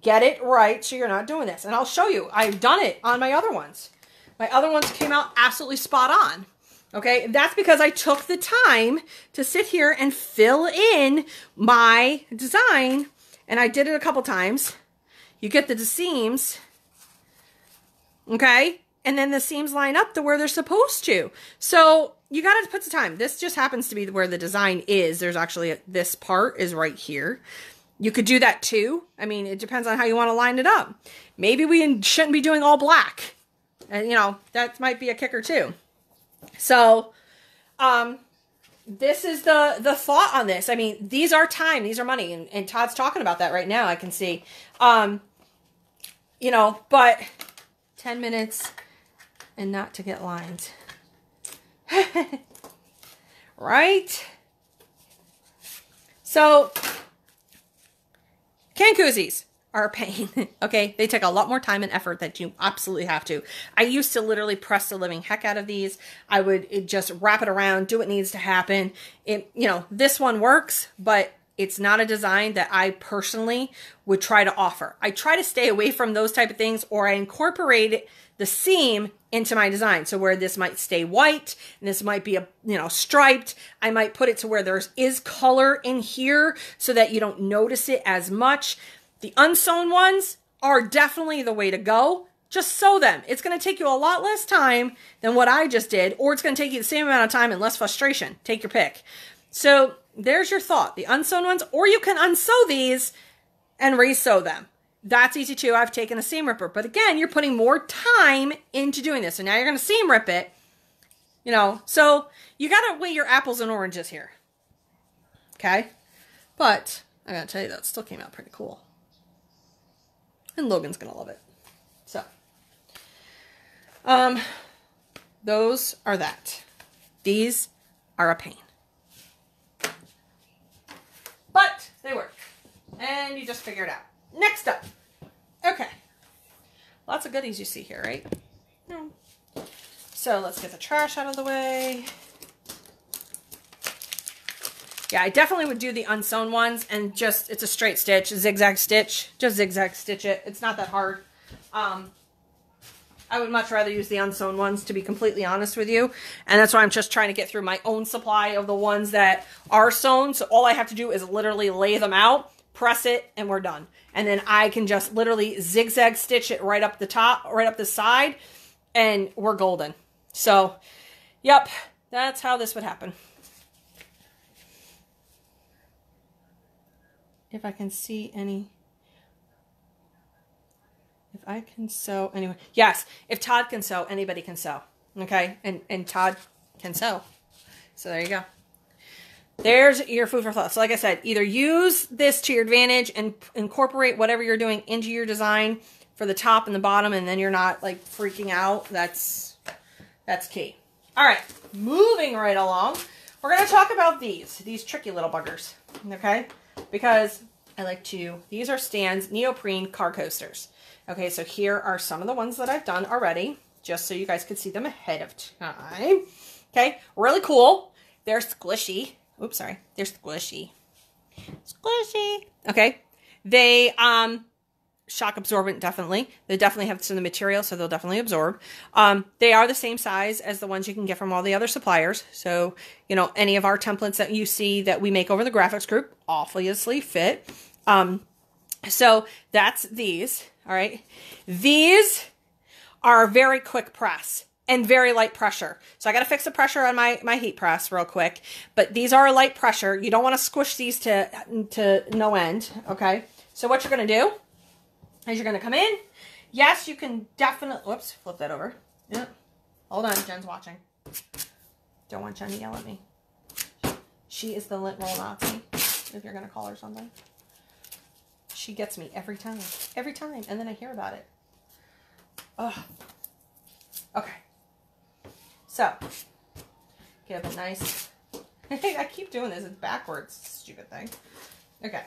Get it right so you're not doing this. And I'll show you. I've done it on my other ones. My other ones came out absolutely spot on. Okay, that's because I took the time to sit here and fill in my design. And I did it a couple times. You get the seams. Okay, and then the seams line up to where they're supposed to. So you got to put the time. This just happens to be where the design is. There's actually this part is right here. You could do that too. I mean, it depends on how you want to line it up. Maybe we shouldn't be doing all black. And, you know, that might be a kicker too. So, this is the thought on this. I mean, these are time. These are money. And Todd's talking about that right now. I can see. You know, but 10 minutes and not to get lines. Right? So, can koozies are a pain. Okay, they take a lot more time and effort that you absolutely have to. I used to literally press the living heck out of these. I would just wrap it around, do what needs to happen. You know, this one works, but it's not a design that I personally would try to offer. I try to stay away from those type of things, or I incorporate the seam into my design. So where this might stay white and this might be striped, I might put it to where there is color in here so that you don't notice it as much. The unsewn ones are definitely the way to go. Just sew them. It's going to take you a lot less time than what I just did, or it's going to take you the same amount of time and less frustration. Take your pick. So there's your thought. The unsewn ones, or you can unsew these and re-sew them. That's easy too. I've taken a seam ripper. But again, you're putting more time into doing this. So now you're going to seam rip it. You know, so you got to weigh your apples and oranges here. Okay? But I got to tell you, that still came out pretty cool. And Logan's going to love it. So, those are that. These are a pain. But they work. And you just figure it out. Next up. Okay. Lots of goodies you see here, right? No. So let's get the trash out of the way. Yeah, I definitely would do the unsewn ones and just, it's a straight stitch, a zigzag stitch. Just zigzag stitch it. It's not that hard. I would much rather use the unsewn ones, to be completely honest with you. And that's why I'm just trying to get through my own supply of the ones that are sewn. So all I have to do is literally lay them out, press it, and we're done. And then I can just literally zigzag stitch it right up the top, right up the side, and we're golden. So, yep, that's how this would happen. If I can see any, If I can sew anyway. Yes, if Todd can sew, anybody can sew. Okay? And Todd can sew. So there you go. There's your food for thought. So like I said, either use this to your advantage and incorporate whatever you're doing into your design for the top and the bottom, and then you're not like freaking out. That's key. All right, moving right along. We're going to talk about these tricky little buggers, okay? Because I like to, these are Stan's neoprene car coasters. Okay, so here are some of the ones that I've done already, just so you guys could see them ahead of time. Okay, really cool. They're squishy. Oops, sorry. They're squishy. Squishy. Okay. They, shock absorbent, definitely. They definitely have some of the material, so they'll definitely absorb. They are the same size as the ones you can get from all the other suppliers. So, you know, any of our templates that you see that we make over the graphics group obviously fit. So that's these. All right. These are very quick press and very light pressure. So I got to fix the pressure on my heat press real quick. But these are a light pressure. You don't want to squish these to no end. Okay. So what you're going to do is you're going to come in. Yes, you can definitely, whoops, flip that over. Yep. Hold on, Jen's watching. Don't want Jen to yell at me. She is the lint roll Nazi, if you're going to call her something. She gets me every time. Every time. And then I hear about it. Ugh. Okay. So, give a nice, I keep doing this, it's backwards, stupid thing. Okay.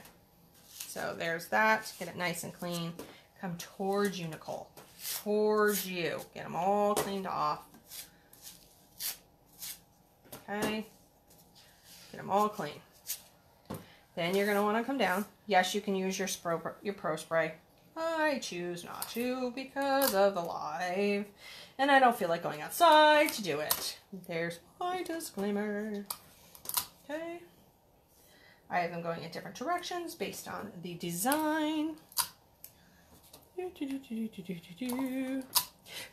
So there's that. Get it nice and clean. Come towards you, Nicole. Towards you. Get them all cleaned off. Okay. Get them all clean. Then you're going to want to come down. Yes, you can use your Pro Spray. I choose not to because of the live. And I don't feel like going outside to do it. There's my disclaimer. Okay. I have them going in different directions based on the design.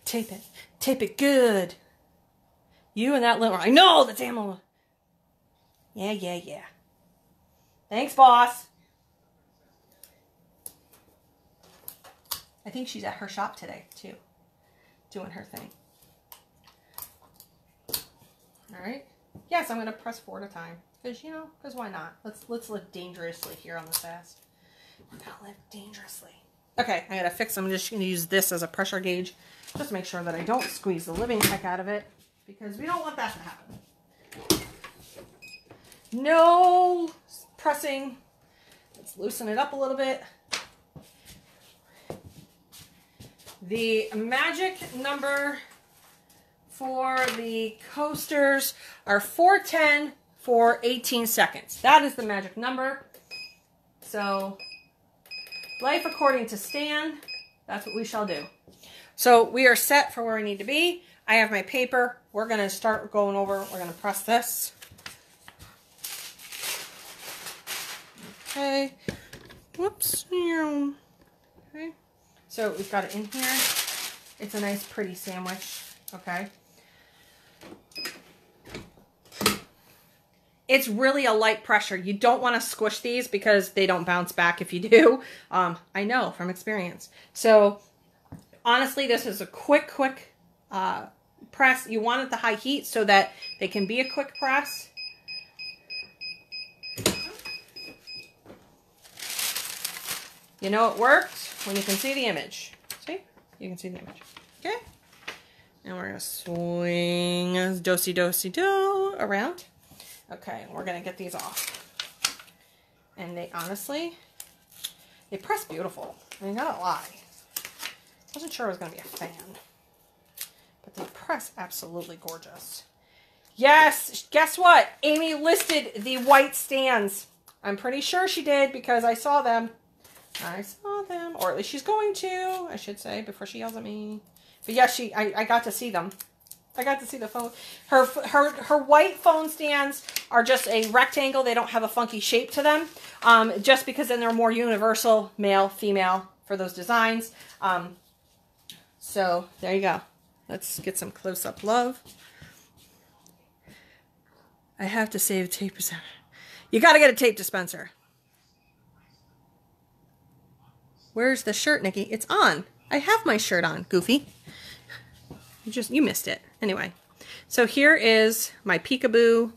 Tape it. Tape it good. You and that little... I know the damn little... Yeah, yeah, yeah. Thanks, boss. I think she's at her shop today, too. Doing her thing. All right. Yes, I'm going to press 4 at a time. Because, you know, because why not? Let's live dangerously here on the Sass. We're going to live dangerously. Okay, I got to fix. I'm just going to use this as a pressure gauge. Just to make sure that I don't squeeze the living heck out of it. Because we don't want that to happen. No pressing. Let's loosen it up a little bit. The magic number for the coasters are 410 for 18 seconds. That is the magic number. So, life according to Stan, that's what we shall do. So, we are set for where we need to be. I have my paper. We're going to start going over. We're going to press this. Okay. Whoops. Okay. So we've got it in here. It's a nice pretty sandwich. Okay. It's really a light pressure. You don't want to squish these because they don't bounce back if you do. I know from experience. So honestly, this is a quick press. You want it at the high heat so that they can be a quick press. You know it worked when you can see the image. See? You can see the image. Okay? And we're going to swing do-si-do-si-do around. Okay, we're going to get these off. And they honestly, they press beautiful. I mean, not a lie. I wasn't sure I was going to be a fan. But they press absolutely gorgeous. Yes! Guess what? Amy listed the white stands. I'm pretty sure she did because I saw them. I saw them, or at least she's going to, I should say, before she yells at me. But yeah, I got to see them. I got to see the phone. Her white phone stands are just a rectangle. They don't have a funky shape to them. Just because then they're more universal, male, female, for those designs. So there you go. Let's get some close-up love. I have to save tape dispenser. You got to get a tape dispenser. Where's the shirt, Nikki? It's on. I have my shirt on, Goofy. You missed it. Anyway, so here is my peekaboo,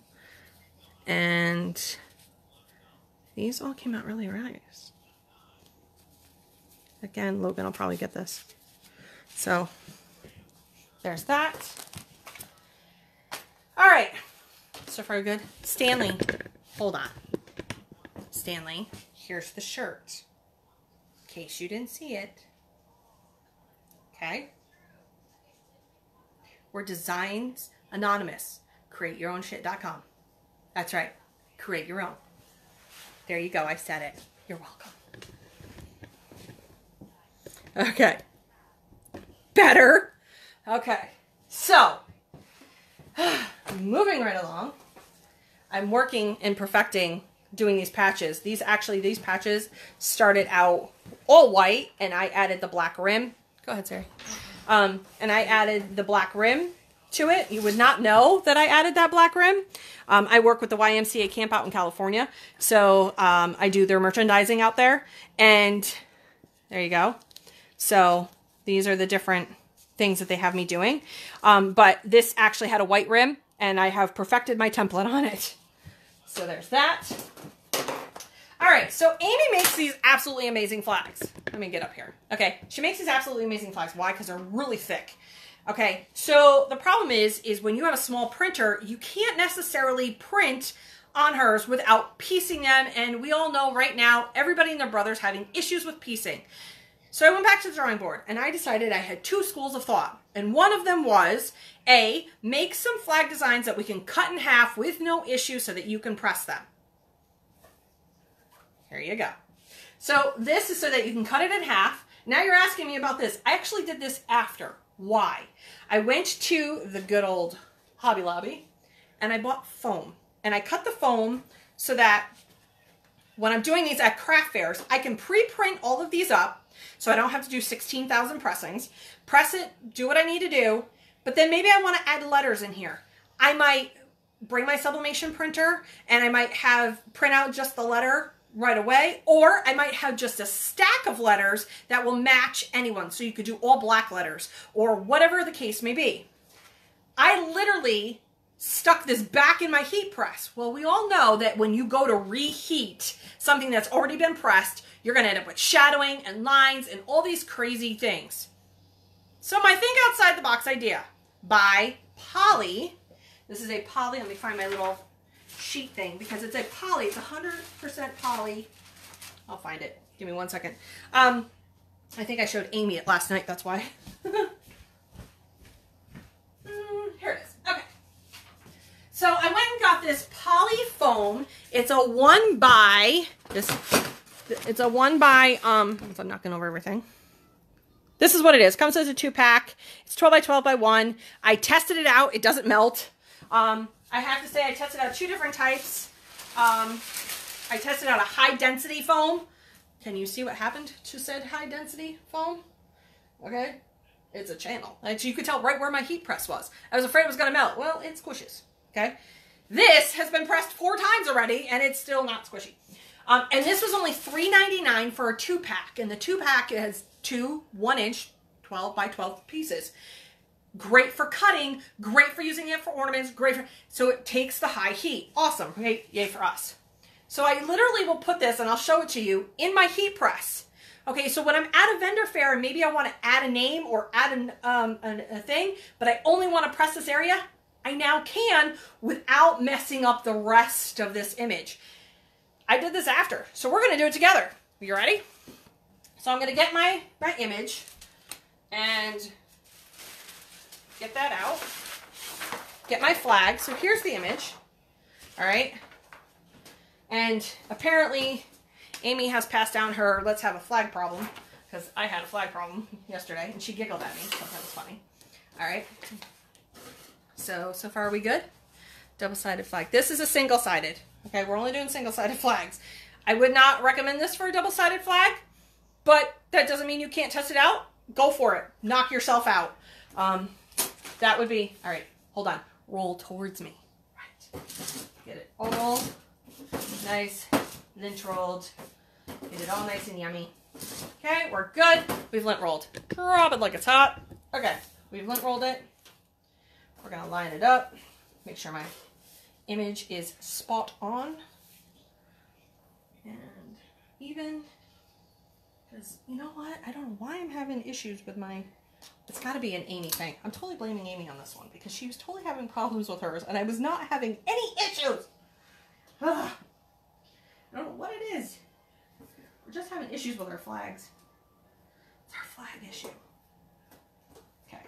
and these all came out really nice. Again, Logan will probably get this. So there's that. All right, so far good. Stanley, hold on. Stanley, here's the shirt. In case you didn't see it. Okay. We're Designs Anonymous. CreateYourOwnShit.com. That's right. Create your own. There you go. I said it. You're welcome. Okay. Better. Okay. So, moving right along. I'm working and perfecting doing these patches. These patches started out all white, and I added the black rim. Go ahead, Sarah. And I added the black rim to it. You would not know that I added that black rim. I work with the YMCA camp out in California, so I do their merchandising out there, and there you go. So these are the different things that they have me doing. But this actually had a white rim, and I have perfected my template on it. So there's that. All right, so Amy makes these absolutely amazing flags. Let me get up here. Okay, she makes these absolutely amazing flags. Why? Because they're really thick. Okay, so the problem is when you have a small printer, you can't necessarily print on hers without piecing them, and we all know right now, everybody and their brother's having issues with piecing. So I went back to the drawing board, and I decided I had two schools of thought, and one of them was, A, make some flag designs that we can cut in half with no issue so that you can press them. There you go. So this is so that you can cut it in half. Now you're asking me about this. I actually did this after. Why? I went to the good old Hobby Lobby and I bought foam. And I cut the foam so that when I'm doing these at craft fairs, I can pre-print all of these up so I don't have to do 16,000 pressings. Press it, do what I need to do, but then maybe I want to add letters in here. I might bring my sublimation printer and I might have print out just the letter right away, or I might have just a stack of letters that will match anyone. So you could do all black letters or whatever the case may be. I literally stuck this back in my heat press. Well, we all know that when you go to reheat something that's already been pressed, you're going to end up with shadowing and lines and all these crazy things. So my think outside the box idea by Poly. This is a Poly. Let me find my little sheet thing because it's a poly. It's 100% poly. I'll find it. Give me 1 second. I think I showed Amy it last night. That's why. Here it is. Okay. So I went and got this poly foam. It's a 1x. It's a 1x. I'm knocking over everything. This is what it is. Comes as a 2-pack. It's 12 by 12 by 1. I tested it out. It doesn't melt. I have to say I tested out 2 different types. I tested out a high density foam. Can you see what happened to said high density foam? Okay. It's a channel. And you could tell right where my heat press was. I was afraid it was going to melt. Well, it squishes. Okay. This has been pressed 4 times already and it's still not squishy. And this was only $3.99 for a 2-pack. And the 2-pack has 2 1-inch 12 by 12 pieces. Great for cutting, great for using it for ornaments, great for, so it takes the high heat. Awesome, right? Yay for us. So I literally will put this, and I'll show it to you, in my heat press. Okay, so when I'm at a vendor fair and maybe I want to add a name or add a thing, but I only want to press this area, I now can without messing up the rest of this image. I did this after, so we're going to do it together. You ready? So I'm going to get my image and get that out. Get my flag. So here's the image. All right. And apparently Amy has passed down her let's have a flag problem because I had a flag problem yesterday and she giggled at me. So that was funny. All right. So far are we good? Double-sided flag. This is a single-sided. Okay, we're only doing single-sided flags. I would not recommend this for a double-sided flag, but that doesn't mean you can't test it out. Go for it. Knock yourself out. That would be, all right, hold on. Roll towards me. Right. Get it all nice, lint rolled. Get it all nice and yummy. Okay, we're good. We've lint rolled. Drop it like it's hot. Okay, we've lint rolled it. We're gonna line it up. Make sure my image is spot on and even, because you know what? I don't know why I'm having issues with my, it's got to be an Amy thing. I'm totally blaming Amy on this one because she was totally having problems with hers and I was not having any issues. Ugh. I don't know what it is. We're just having issues with our flags. It's our flag issue. Okay.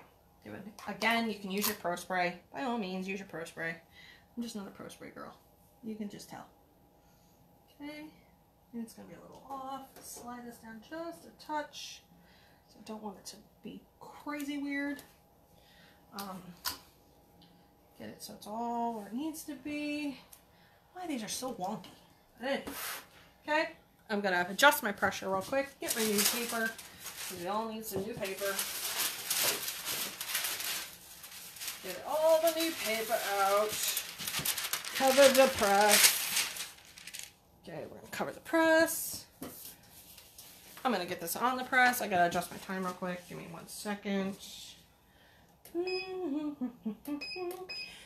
Do it. Again, you can use your Pro Spray. By all means, use your Pro Spray. I'm just not a Pro Spray girl. You can just tell. Okay. And it's going to be a little off. Slide this down just a touch. So I don't want it to be crazy weird. Get it so it's all where it needs to be. Why these are so wonky. Okay. I'm going to adjust my pressure real quick. Get my new paper. We all need some new paper. Get all the new paper out. Cover the press. Okay, we're going to cover the press. I'm going to get this on the press. I got to adjust my time real quick. Give me 1 second.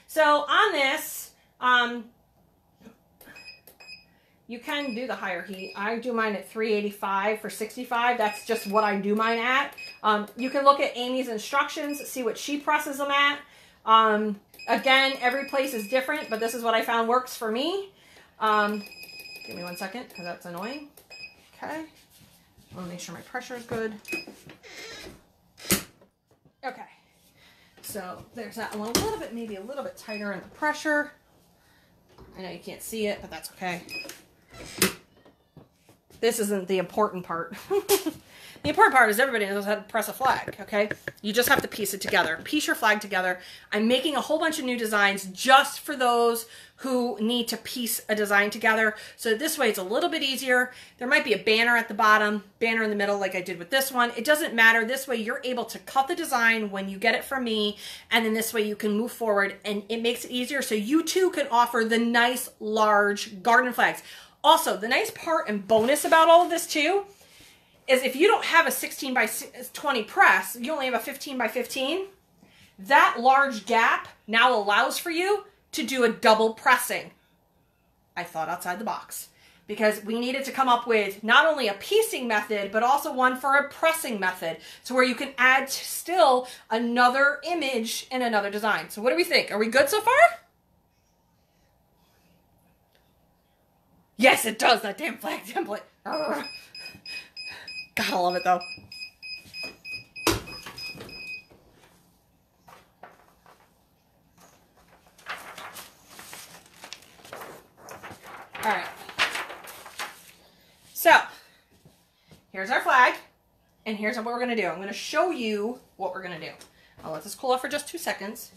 So on this, you can do the higher heat. I do mine at 385 for 65. That's just what I do mine at. You can look at Amy's instructions, see what she presses them at. Again, every place is different, but this is what I found works for me. Give me 1 second, because that's annoying. Okay. I want to make sure my pressure is good. Okay. So there's that one. A little bit, maybe a little bit tighter in the pressure. I know you can't see it, but that's okay. This isn't the important part. The important part is everybody knows how to press a flag, okay? You just have to piece it together. Piece your flag together. I'm making a whole bunch of new designs just for those who need to piece a design together. So this way it's a little bit easier. There might be a banner at the bottom, banner in the middle like I did with this one. It doesn't matter. This way you're able to cut the design when you get it from me, and then this way you can move forward and it makes it easier so you too can offer the nice large garden flags. Also, the nice part and bonus about all of this too is if you don't have a 16 by 20 press, you only have a 15 by 15, that large gap now allows for you to do a double pressing. I thought outside the box because we needed to come up with not only a piecing method, but also one for a pressing method. So where you can add still another image in another design. So what do we think? Are we good so far? Yes, it does, that damn flag template. Urgh. Gotta love it though. All right. So, here's our flag, and here's what we're gonna do. I'm gonna show you what we're gonna do. I'll let this cool off for just 2 seconds.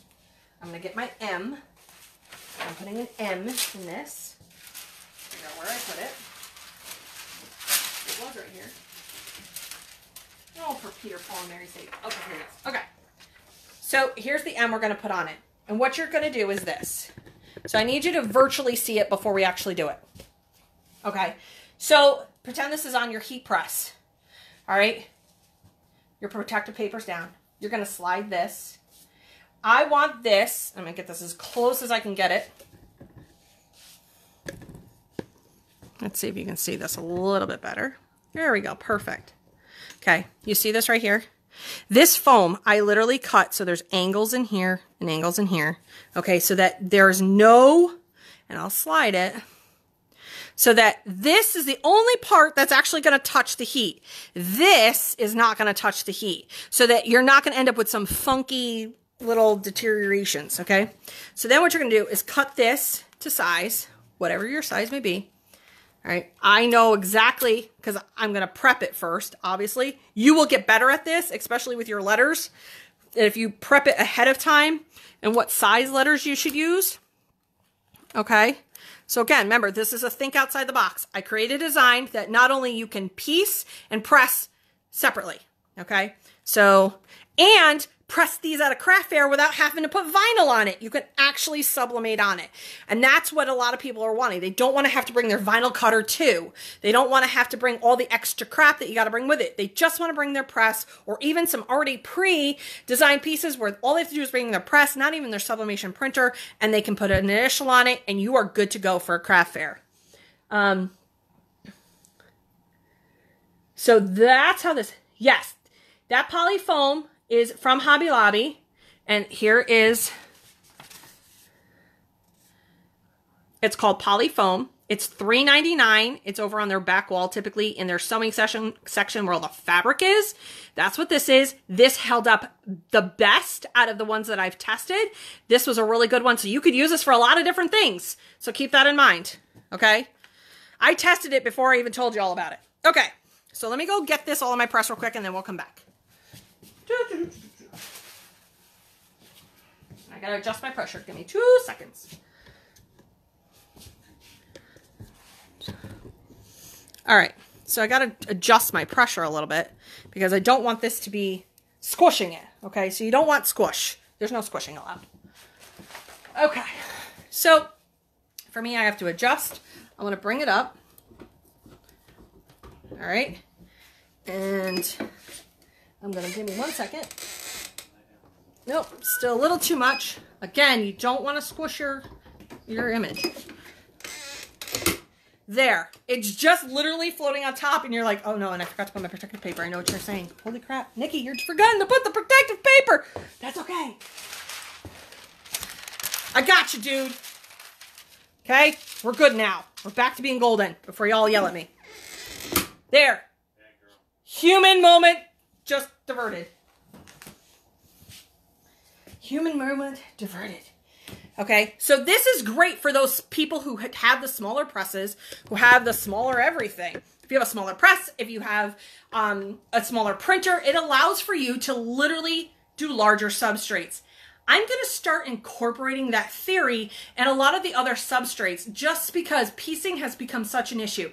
I'm gonna get my M. I'm putting an M in this. Figure out where I put it. It was right here. Oh, for Peter, Paul, and Mary's sake. Okay, here it is. Okay. So here's the M we're going to put on it. And what you're going to do is this. So I need you to virtually see it before we actually do it. Okay. So pretend this is on your heat press. All right. Your protective paper's down. You're going to slide this. I want this. I'm going to get this as close as I can get it. Let's see if you can see this a little bit better. There we go. Perfect. Okay, you see this right here? This foam, I literally cut so there's angles in here and angles in here. Okay, so that there's no, and I'll slide it, so that this is the only part that's actually going to touch the heat. This is not going to touch the heat, so that you're not going to end up with some funky little deteriorations, okay? So then what you're going to do is cut this to size, whatever your size may be. All right, I know exactly, because I'm going to prep it first, obviously. You will get better at this, especially with your letters. If you prep it ahead of time and what size letters you should use. Okay, so again, remember, this is a think outside the box. I created a design that not only you can piece and press separately, okay? So, and press these at a craft fair without having to put vinyl on it. You can actually sublimate on it. And that's what a lot of people are wanting. They don't want to have to bring their vinyl cutter too. They don't want to have to bring all the extra crap that you got to bring with it. They just want to bring their press, or even some already pre-designed pieces where all they have to do is bring their press, not even their sublimation printer, and they can put an initial on it, and you are good to go for a craft fair. So that's how this, yes, that poly foam is from Hobby Lobby, and here is, it's called poly foam. It's $3.99. It's over on their back wall, typically in their sewing section where all the fabric is. That's what this is. This held up the best out of the ones that I've tested. This was a really good one, so you could use this for a lot of different things. So keep that in mind, okay? I tested it before I even told you all about it. Okay, so let me go get this all in my press real quick, and then we'll come back. I gotta adjust my pressure. Give me 2 seconds. All right, so I gotta adjust my pressure a little bit because I don't want this to be squishing it. Okay, so you don't want squish. There's no squishing allowed. Okay, so for me, I have to adjust. I'm gonna bring it up. All right, and I'm gonna, give me 1 second. Nope, still a little too much. Again, you don't want to squish your image. There, it's just literally floating on top, and you're like, oh no, and I forgot to put my protective paper. I know what you're saying. Holy crap, Nikki, you're forgetting to put the protective paper. That's okay. I got you, dude. Okay, we're good now. We're back to being golden before y'all yell at me. There. Human moment just diverted. Human moment diverted. Okay, so this is great for those people who have the smaller presses, who have the smaller everything. If you have a smaller press, if you have a smaller printer, it allows for you to literally do larger substrates. I'm going to start incorporating that theory and a lot of the other substrates just because piecing has become such an issue.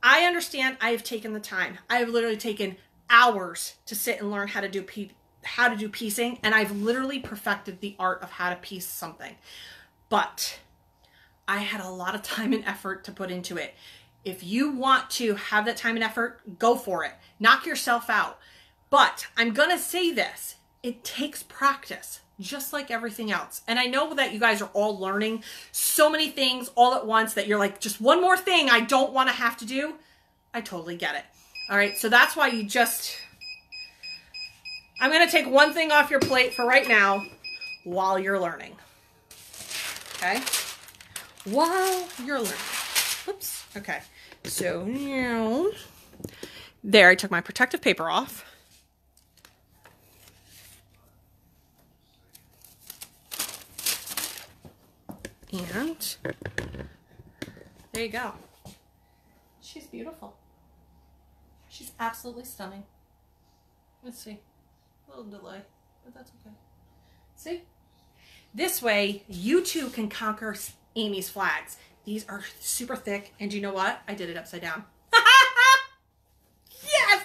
I understand. I have taken the time. I have literally taken hours to sit and learn how to do piecing, and I've literally perfected the art of how to piece something. But I had a lot of time and effort to put into it. If you want to have that time and effort, go for it. Knock yourself out. But I'm going to say this. It takes practice, just like everything else. And I know that you guys are all learning so many things all at once that you're like, just one more thing I don't want to have to do. I totally get it. All right, so that's why you just... I'm going to take one thing off your plate for right now while you're learning. Okay? While you're learning. Oops. Okay. So, there, I took my protective paper off. And there you go. She's beautiful. She's absolutely stunning. Let's see. A little delay, but that's okay. See? This way, you too can conquer Amy's flags. These are super thick, and you know what? I did it upside down. Yes!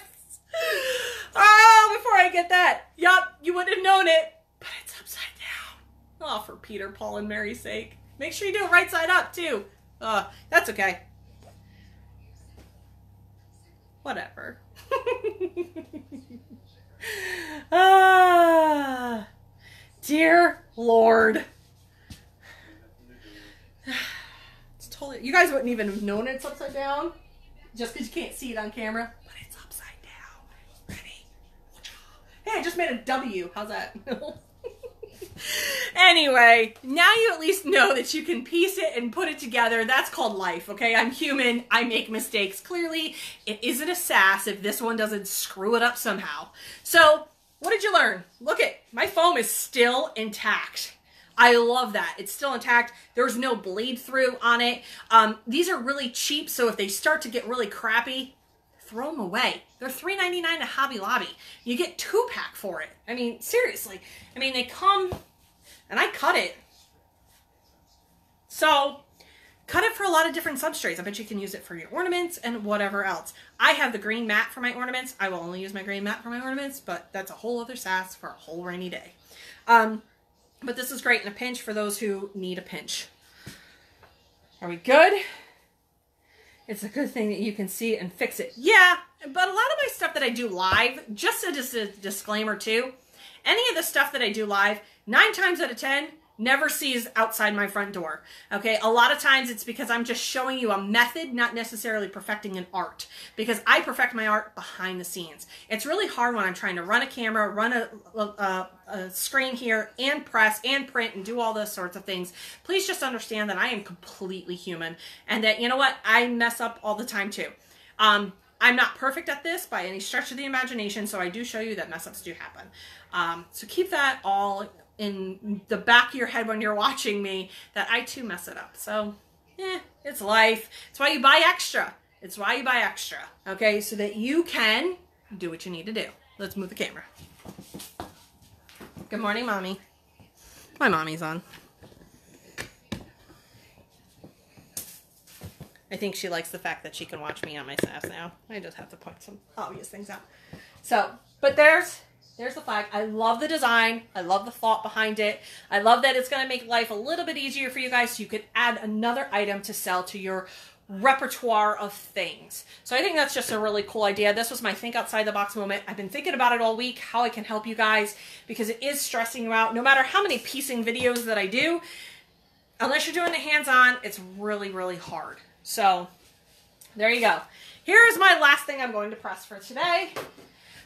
Oh, before I get that. Yup, you wouldn't have known it, but it's upside down. Oh, for Peter, Paul, and Mary's sake. Make sure you do it right side up, too. That's okay. Whatever. Ah, dear Lord. It's totally, you guys wouldn't even have known it's upside down just because you can't see it on camera, but it's upside down. Ready? Hey, I just made a W. How's that? Anyway, now you at least know that you can piece it and put it together. That's called life, okay? I'm human. I make mistakes. Clearly, it isn't a Sass if this one doesn't screw it up somehow. So, what did you learn? Look it, my foam is still intact. I love that. It's still intact. There's no bleed through on it. These are really cheap, so if they start to get really crappy, throw them away. They're $3.99 at Hobby Lobby. You get 2-pack for it. I mean, seriously. I mean, they come, and I cut it. So, cut it for a lot of different substrates. I bet you can use it for your ornaments and whatever else. I have the green mat for my ornaments. I will only use my green mat for my ornaments, but that's a whole other sass for a whole rainy day. But this is great in a pinch for those who need a pinch. Are we good? It's a good thing that you can see it and fix it. Yeah, but a lot of my stuff that I do live, just as a disclaimer too, any of the stuff that I do live, 9 times out of 10, never sees outside my front door. Okay, a lot of times it's because I'm just showing you a method, not necessarily perfecting an art, because I perfect my art behind the scenes. It's really hard when I'm trying to run a camera, run a screen here, and press and print and do all those sorts of things. Please just understand that I am completely human, and that, you know what, I mess up all the time too. I'm not perfect at this by any stretch of the imagination, so I do show you that mess ups do happen. So keep that all in the back of your head when you're watching me, that I too mess it up. So, it's life. It's why you buy extra. It's why you buy extra, okay? So that you can do what you need to do. Let's move the camera. Good morning, Mommy. My mommy's on. I think she likes the fact that she can watch me on my Sass now. I just have to point some obvious things out. So, but there's the flag. I love the design. I love the thought behind it. I love that it's going to make life a little bit easier for you guys, so you could add another item to sell to your repertoire of things. So I think that's just a really cool idea. This was my think outside the box moment. I've been thinking about it all week, how I can help you guys, because it is stressing you out. No matter how many piecing videos that I do, unless you're doing the hands-on, it's really, really hard. So there you go. Here's my last thing I'm going to press for today.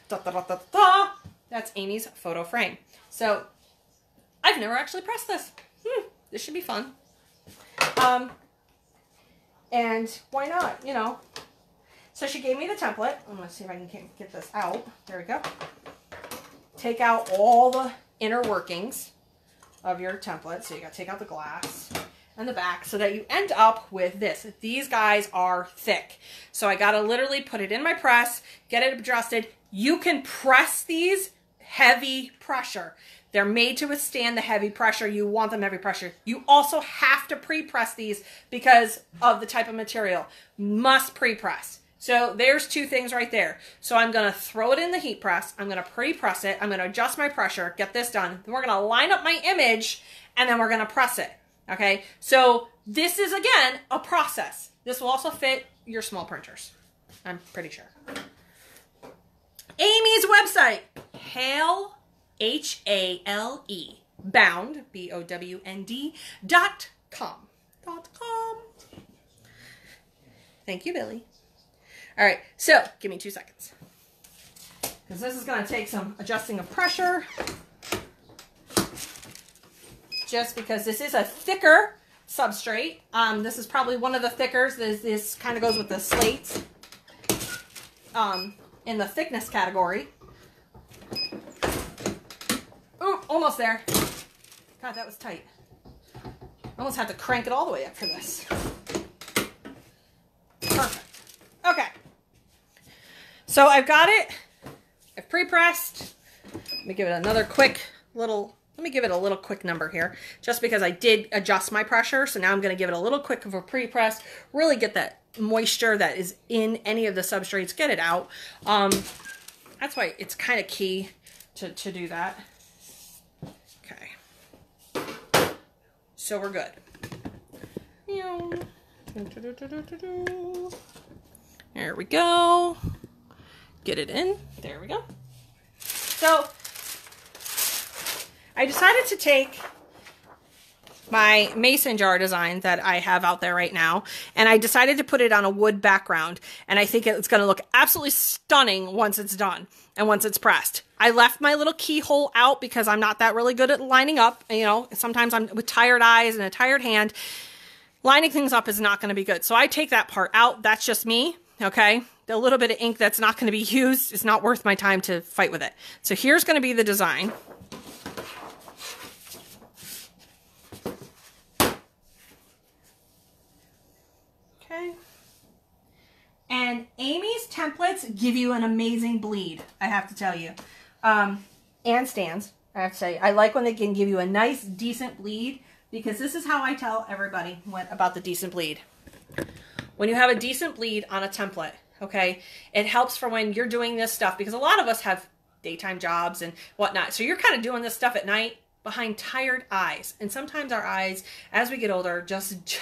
Da, da, da, da, da. That's Amy's photo frame. So I've never actually pressed this. This should be fun. And why not, you know? So she gave me the template. I'm going to see if I can get this out. There we go. Take out all the inner workings of your template. So you got to take out the glass and the back so that you end up with this. These guys are thick. So I got to literally put it in my press, get it adjusted. You can press these heavy pressure. They're made to withstand the heavy pressure. You want them heavy pressure. You also have to pre-press these because of the type of material. Must pre-press. So there's 2 things right there. So I'm going to throw it in the heat press. I'm going to pre-press it. I'm going to adjust my pressure, get this done. Then we're going to line up my image, and then we're going to press it. Okay, so this is, again, a process. This will also fit your small printers, I'm pretty sure. Amy's website, Hale, H-A-L-E, bound, B-O-W-N-D, .com. Thank you, Billy. All right, so give me 2 seconds, because this is going to take some adjusting of pressure. Just because this is a thicker substrate. This is probably one of the thickers. This kind of goes with the slates in the thickness category. Ooh, almost there. God, that was tight. Almost had to crank it all the way up for this. Perfect. Okay. So I've got it. I've pre-pressed. Let me give it another quick little... Let me give it a little quick number here, just because I did adjust my pressure. So now I'm going to give it a little quick of a pre-press, really get that moisture that is in any of the substrates, get it out. That's why it's kind of key to do that. Okay. So we're good. There we go. Get it in. There we go. So I decided to take my mason jar design that I have out there right now, and I decided to put it on a wood background, and I think it's going to look absolutely stunning once it's done and once it's pressed. I left my little keyhole out because I'm not that really good at lining up. You know, sometimes I'm with tired eyes and a tired hand. Lining things up is not going to be good. So I take that part out. That's just me, okay? The little bit of ink that's not going to be used is not worth my time to fight with it. So here's going to be the design. Okay. And Amy's templates give you an amazing bleed, I have to tell you. And stands, I have to say. I like when they can give you a nice, decent bleed because this is how I tell everybody about the decent bleed. When you have a decent bleed on a template, okay, it helps for when you're doing this stuff, because a lot of us have daytime jobs and whatnot. So you're kind of doing this stuff at night behind tired eyes. And sometimes our eyes, as we get older, just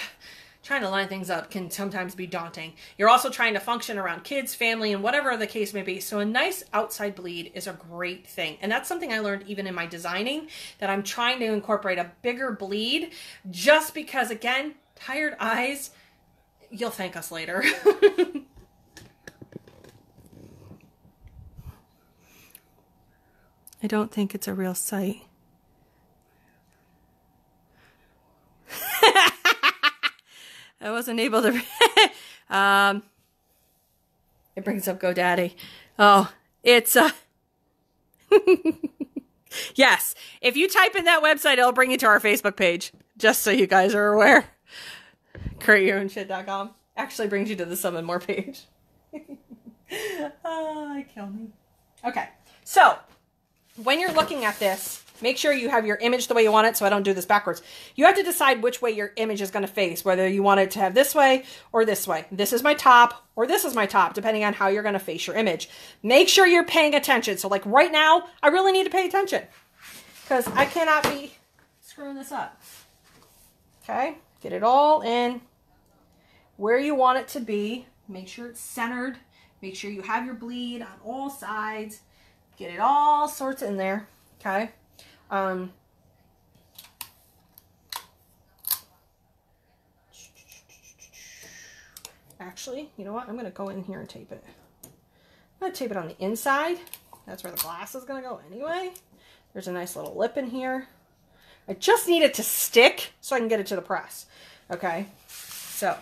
trying to line things up can sometimes be daunting. You're also trying to function around kids, family, and whatever the case may be. So a nice outside bleed is a great thing. And that's something I learned even in my designing, that I'm trying to incorporate a bigger bleed, just because, again, tired eyes, you'll thank us later. I don't think it's a real site. I wasn't able to. It brings up GoDaddy. Oh, it's yes. If you type in that website, it'll bring you to our Facebook page. Just so you guys are aware. CreateYourOwnShit.com actually brings you to the Some and More page. Oh, kill me. Okay, so when you're looking at this, make sure you have your image the way you want it, so I don't do this backwards. You have to decide which way your image is going to face, whether you want it to have this way or this way. This is my top or this is my top, depending on how you're going to face your image. Make sure you're paying attention. So like right now, I really need to pay attention because I cannot be screwing this up. Okay, get it all in where you want it to be. Make sure it's centered. Make sure you have your bleed on all sides. Get it all sorts in there, okay? Actually, you know what? I'm going to go in here and tape it. I'm going to tape it on the inside. That's where the glass is going to go anyway. There's a nice little lip in here. I just need it to stick so I can get it to the press, okay? So,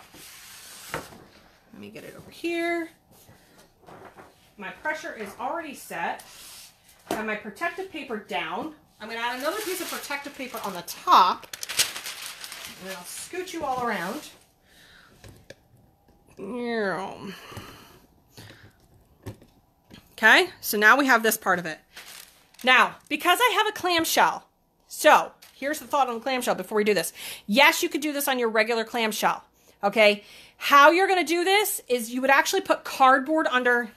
let me get it over here. My pressure is already set. I have my protective paper down. I'm going to add another piece of protective paper on the top. And then I'll scoot you all around. Okay, so now we have this part of it. Now, because I have a clamshell, so here's the thought on the clamshell before we do this. Yes, you could do this on your regular clamshell. Okay, how you're going to do this is you would actually put cardboard under.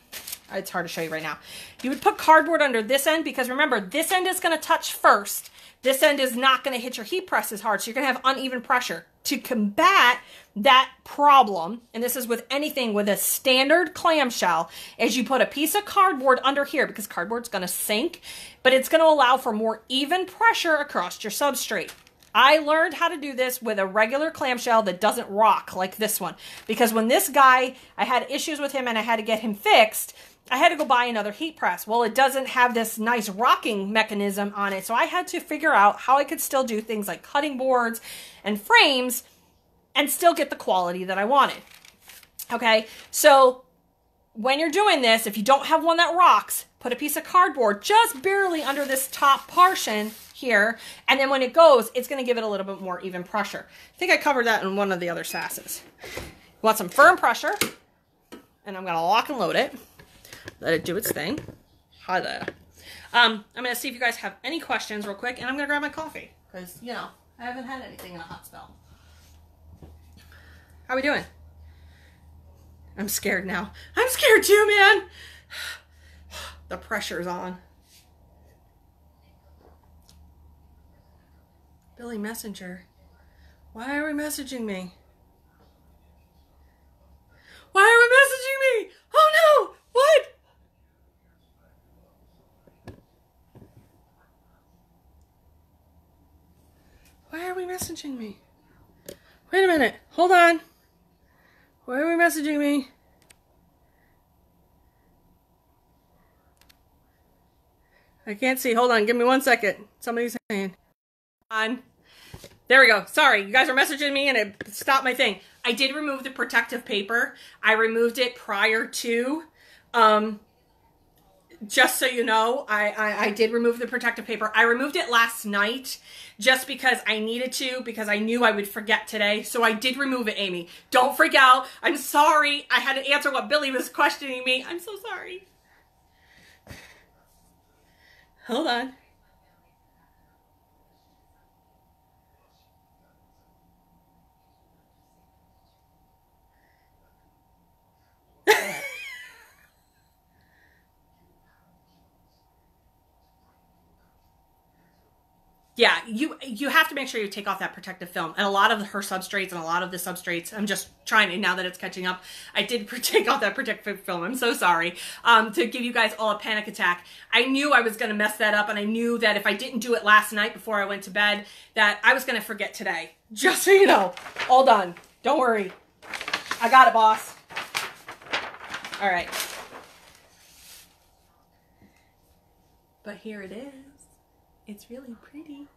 It's hard to show you right now. You would put cardboard under this end because remember, this end is going to touch first. This end is not going to hit your heat press as hard, so you're going to have uneven pressure. To combat that problem, and this is with anything with a standard clamshell, is you put a piece of cardboard under here because cardboard's going to sink, but it's going to allow for more even pressure across your substrate. I learned how to do this with a regular clamshell that doesn't rock like this one. Because when this guy, I had issues with him and I had to get him fixed, I had to go buy another heat press. Well, it doesn't have this nice rocking mechanism on it. So I had to figure out how I could still do things like cutting boards and frames and still get the quality that I wanted. Okay, so when you're doing this, if you don't have one that rocks, put a piece of cardboard just barely under this top portion here, and then when it goes, it's going to give it a little bit more even pressure. I think I covered that in one of the other Sasses. You want some firm pressure, and I'm going to lock and load it. Let it do its thing. Hi there. I'm going to see if you guys have any questions real quick, and I'm going to grab my coffee, because, you know, I haven't had anything in a hot spell. How we doing? I'm scared now. I'm scared too, man. The pressure's on. Billy Messenger. Why are we messaging me? Why are we messaging me? Oh no! What? Why are we messaging me? Wait a minute. Hold on. Why are we messaging me? I can't see. Hold on. Give me 1 second. Somebody's saying. On. There we go. Sorry. You guys are messaging me and it stopped my thing. I did remove the protective paper. I removed it prior to, just so you know, I did remove the protective paper. I removed it last night just because I needed to, because I knew I would forget today. So I did remove it, Amy. Don't freak out. I'm sorry. I had to answer what Billy was questioning me. I'm so sorry. Hold on. yeah, you have to make sure you take off that protective film. And a lot of her substrates and a lot of the substrates, I'm just trying to, now that it's catching up, I did take off that protective film. I'm so sorry. To give you guys all a panic attack. I knew I was going to mess that up, and I knew that if I didn't do it last night before I went to bed, that I was going to forget today. Just so you know, all done. Don't worry. I got it, boss. All right. But here it is. It's really pretty.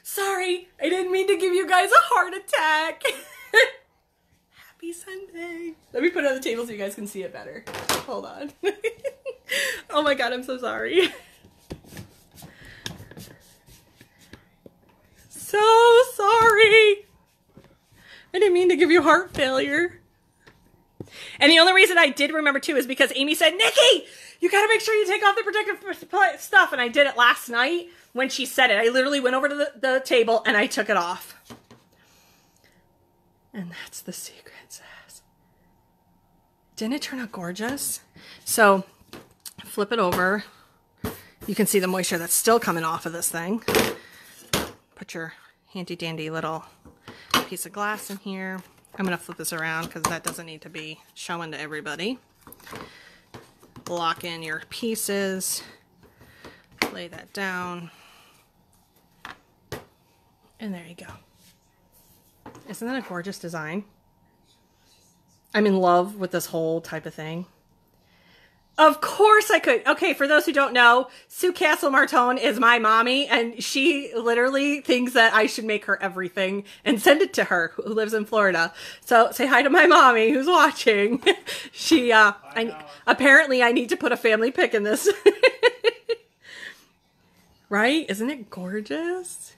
Sorry, I didn't mean to give you guys a heart attack. Happy Sunday. Let me put it on the table so you guys can see it better. Hold on. Oh my God, I'm so sorry. So sorry. I didn't mean to give you heart failure. And the only reason I did remember too is because Amy said, Nikki, you got to make sure you take off the protective stuff. And I did it last night when she said it. I literally went over to the table and I took it off. And that's the secret, Sass. Didn't it turn out gorgeous? So flip it over. You can see the moisture that's still coming off of this thing. Put your handy dandy little piece of glass in here. I'm going to flip this around because that doesn't need to be showing to everybody. Lock in your pieces. Lay that down. And there you go. Isn't that a gorgeous design? I'm in love with this whole type of thing. Of course I could. Okay, for those who don't know, Sue Castle Martone is my mommy, and she literally thinks that I should make her everything and send it to her, who lives in Florida. So say hi to my mommy who's watching. She, apparently I need to put a family pic in this. Right? Isn't it gorgeous?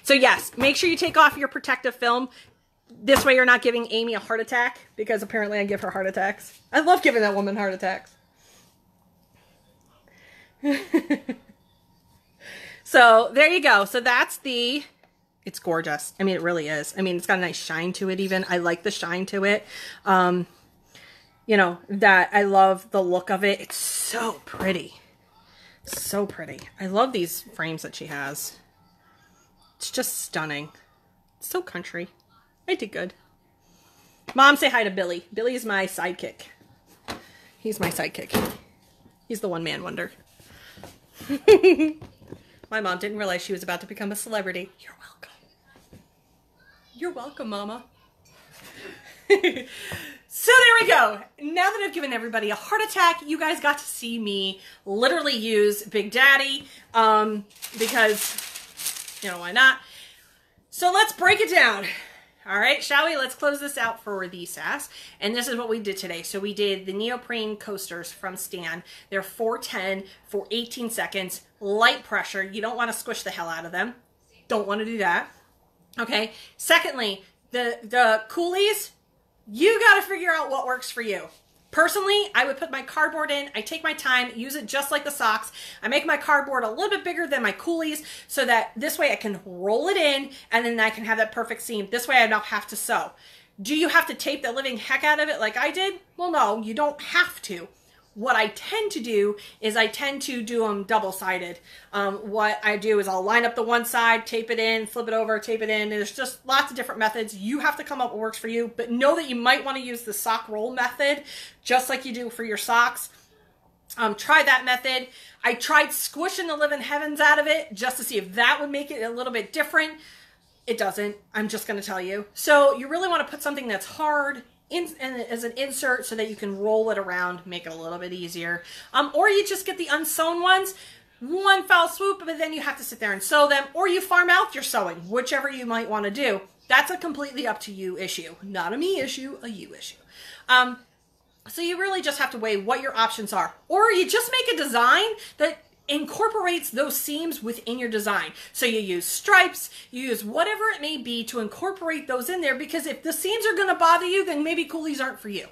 So yes, make sure you take off your protective film. This way you're not giving Amy a heart attack, because apparently I give her heart attacks. I love giving that woman heart attacks. So there you go. So that's it's gorgeous. I mean, it really is. I mean, it's got a nice shine to it even. I like the shine to it. You know, that I love the look of it. It's so pretty. So pretty. I love these frames that she has. It's just stunning. It's so country. I did good. Mom, say hi to Billy. Billy is my sidekick. He's my sidekick. He's the one-man wonder. My mom didn't realize she was about to become a celebrity. You're welcome. You're welcome, Mama. So there we go. Now that I've given everybody a heart attack, you guys got to see me literally use Big Daddy, because, you know, why not? So let's break it down. All right, shall we? Let's close this out for the Sass. And this is what we did today. So we did the neoprene coasters from Stan. They're 410 for 18 seconds, light pressure. You don't want to squish the hell out of them. Don't want to do that. Okay. Secondly, the coolies, you got to figure out what works for you. Personally, I would put my cardboard in, I take my time, use it just like the socks. I make my cardboard a little bit bigger than my coolies so that this way I can roll it in and then I can have that perfect seam. This way I don't have to sew. Do you have to tape the living heck out of it like I did? Well, no, you don't have to. What I tend to do is I tend to do them double-sided. What I do is I'll line up the one side, tape it in, flip it over, tape it in. There's just lots of different methods. You have to come up with what works for you, but know that you might want to use the sock roll method, just like you do for your socks. Try that method. I tried squishing the living heavens out of it just to see if that would make it a little bit different. It doesn't. I'm just going to tell you. So you really want to put something that's hard as an insert so that you can roll it around, make it a little bit easier. Or you just get the unsewn ones, one foul swoop, but then you have to sit there and sew them, or you farm out your sewing, whichever you might want to do. That's a completely up to you issue. Not a me issue, a you issue. So you really just have to weigh what your options are. Or you just make a design that incorporates those seams within your design. So you use stripes, you use whatever it may be to incorporate those in there, because if the seams are going to bother you, then maybe coolies aren't for you.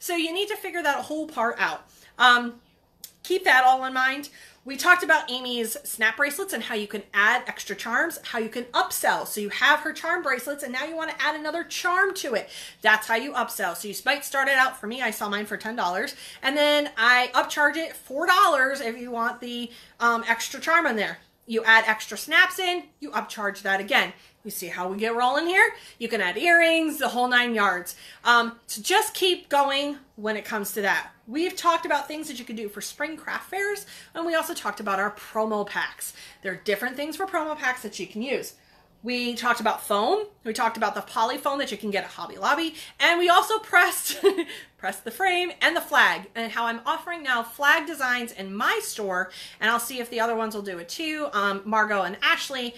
So you need to figure that whole part out. keep that all in mind. We talked about Amy's snap bracelets and how you can add extra charms, how you can upsell. So you have her charm bracelets and now you want to add another charm to it. That's how you upsell. So you might start it out, for me, I sell mine for $10 and then I upcharge it $4 if you want the extra charm in there. You add extra snaps in, you upcharge that again. You see how we get rolling here? You can add earrings, the whole 9 yards. So just keep going when it comes to that. We've talked about things that you can do for spring craft fairs, and we also talked about our promo packs. There are different things for promo packs that you can use. We talked about foam. We talked about the poly foam that you can get at Hobby Lobby. And we also pressed the frame and the flag, and how I'm offering now flag designs in my store. And I'll see if the other ones will do it too. Margot and Ashley,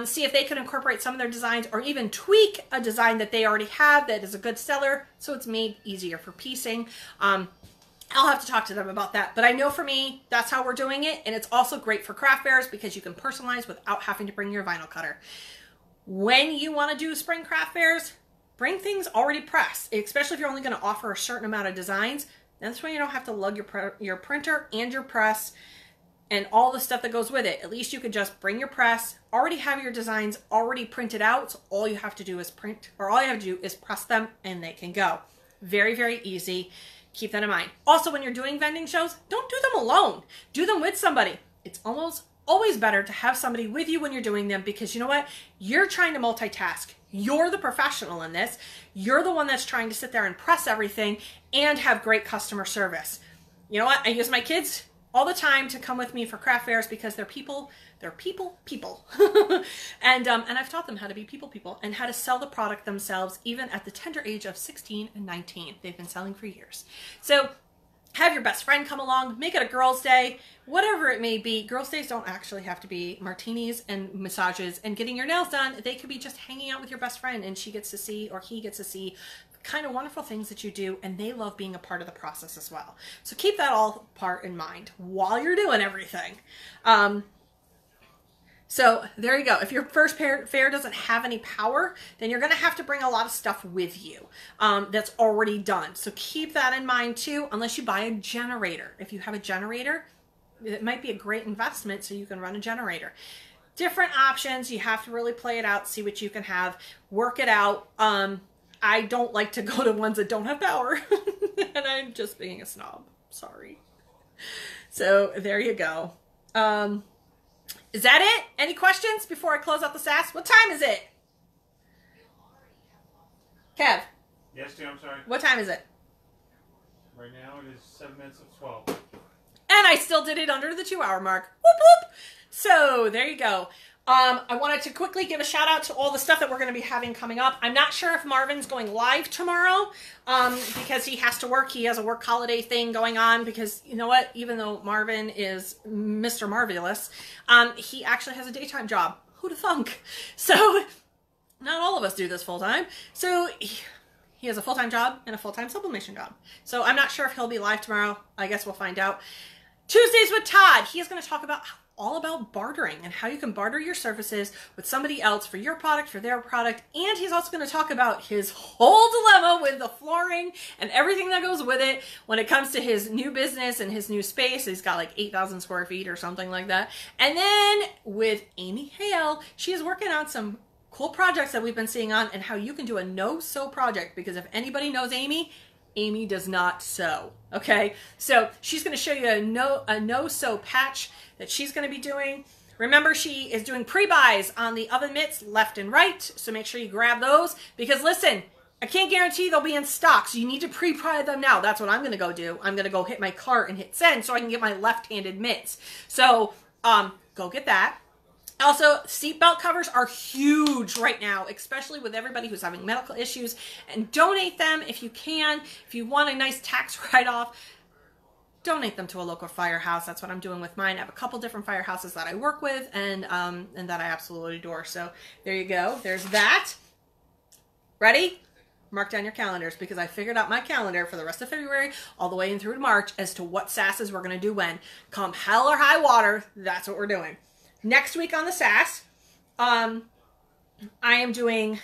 see if they can incorporate some of their designs or even tweak a design that they already have that is a good seller, so it's made easier for piecing. I'll have to talk to them about that. But I know for me, that's how we're doing it. And it's also great for craft fairs because you can personalize without having to bring your vinyl cutter. When you want to do spring craft fairs, bring things already pressed, especially if you're only going to offer a certain amount of designs. That's when you don't have to lug your printer and your press and all the stuff that goes with it. At least you could just bring your press, already have your designs already printed out. So all you have to do is print, or all you have to do is press them and they can go. Very, very easy. Keep that in mind. Also, when you're doing vending shows, don't do them alone. Do them with somebody. It's almost always better to have somebody with you when you're doing them, because you know what? You're trying to multitask. You're the professional in this. You're the one that's trying to sit there and press everything and have great customer service. You know what? I use my kids all the time to come with me for craft fairs because they're people. They're people. and I've taught them how to be people and how to sell the product themselves, even at the tender age of 16 and 19. They've been selling for years. So have your best friend come along, make it a girls' day, whatever it may be. Girls' days don't actually have to be martinis and massages and getting your nails done. They could be just hanging out with your best friend and she gets to see, or he gets to see, the kind of wonderful things that you do, and they love being a part of the process as well. So keep that all part in mind while you're doing everything. So there you go. If your first fair doesn't have any power, then you're going to have to bring a lot of stuff with you that's already done. So keep that in mind too, unless you buy a generator. If you have a generator, it might be a great investment so you can run a generator. Different options. You have to really play it out, see what you can have, work it out. I don't like to go to ones that don't have power and I'm just being a snob. Sorry. So there you go. Is that it? Any questions before I close out the Sass? What time is it? Kev? Yes, dear, I'm sorry. What time is it? Right now it is 7 minutes of 12. And I still did it under the 2-hour mark. Whoop, whoop. So there you go. I wanted to quickly give a shout out to all the stuff that we're going to be having coming up. I'm not sure if Marvin's going live tomorrow because he has to work. He has a work holiday thing going on because, you know what, even though Marvin is Mr. Marvelous, he actually has a daytime job. Who'd have thunk? So not all of us do this full time. So he has a full-time job and a full-time sublimation job. So I'm not sure if he'll be live tomorrow. I guess we'll find out. Tuesdays with Todd. He is going to talk about all about bartering and how you can barter your services with somebody else for your product, for their product. And he's also going to talk about his whole dilemma with the flooring and everything that goes with it when it comes to his new business and his new space. He's got like 8,000 square feet or something like that. And then with Amy Hale, she is working on some cool projects that we've been seeing on, and how you can do a no-sew project, because if anybody knows Amy, Amy does not sew. Okay, so she's going to show you a no-sew patch that she's going to be doing. Remember, she is doing pre-buys on the oven mitts left and right, so make sure you grab those, because listen, I can't guarantee they'll be in stock, so you need to pre-buy them now. That's what I'm going to go do. I'm going to go hit my cart and hit send so I can get my left-handed mitts. So go get that. Also, seatbelt covers are huge right now, especially with everybody who's having medical issues, and donate them if you can. If you want a nice tax write-off, donate them to a local firehouse. That's what I'm doing with mine. I have a couple different firehouses that I work with and that I absolutely adore. So there you go. There's that. Ready? Mark down your calendars, because I figured out my calendar for the rest of February all the way in through to March as to what Sasses we're going to do when. Come hell or high water, that's what we're doing. Next week on the Sass, I am doing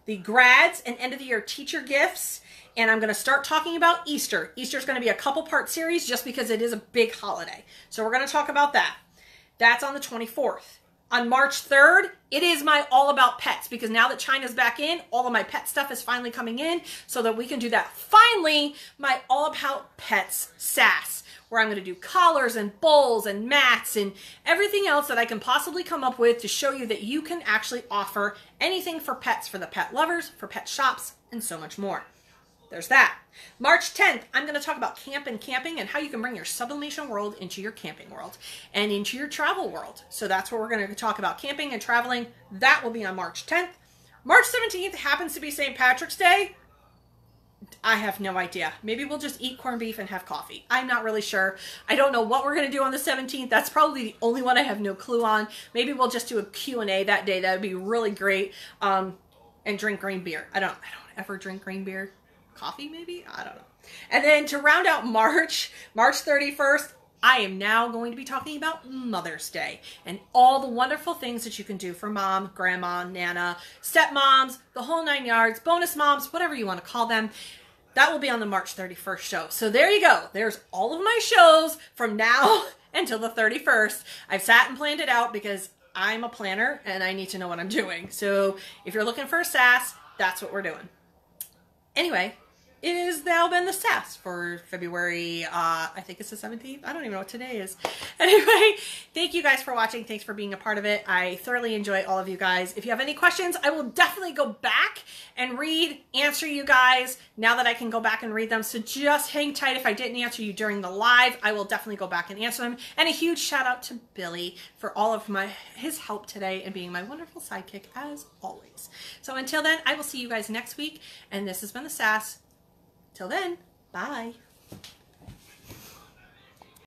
the grads and end of the year teacher gifts. And I'm going to start talking about Easter. Easter's going to be a couple part series just because it is a big holiday. So we're going to talk about that. That's on the 24th. On March 3rd, it is my all about pets, because now that China's back in, all of my pet stuff is finally coming in so that we can do that. Finally, my all about pets Sass, where I'm going to do collars and bowls and mats and everything else that I can possibly come up with to show you that you can actually offer anything for pets, for the pet lovers, for pet shops, and so much more. There's that. March 10th, I'm going to talk about camp and camping and how you can bring your sublimation world into your camping world and into your travel world. So that's what we're going to talk about, camping and traveling. That will be on March 10th. March 17th happens to be St. Patrick's Day. I have no idea. Maybe we'll just eat corned beef and have coffee. I'm not really sure. I don't know what we're going to do on the 17th. That's probably the only one I have no clue on. Maybe we'll just do a Q&A that day. That would be really great. And drink green beer. I don't ever drink green beer. Coffee maybe? I don't know. And then to round out March 31st, I am now going to be talking about Mother's Day and all the wonderful things that you can do for mom, grandma, nana, stepmoms, the whole 9 yards, bonus moms, whatever you want to call them. That will be on the March 31st show. So there you go. There's all of my shows from now until the 31st. I've sat and planned it out because I'm a planner and I need to know what I'm doing. So if you're looking for a Sass, that's what we're doing. Anyway, it has now been the Sass for February, I think it's the 17th. I don't even know what today is. Anyway, thank you guys for watching. Thanks for being a part of it. I thoroughly enjoy all of you guys. If you have any questions, I will definitely go back and answer you guys now that I can go back and read them. So just hang tight. If I didn't answer you during the live, I will definitely go back and answer them. And a huge shout out to Billy for all of his help today and being my wonderful sidekick as always. So until then, I will see you guys next week. And this has been the Sass. Till then, bye.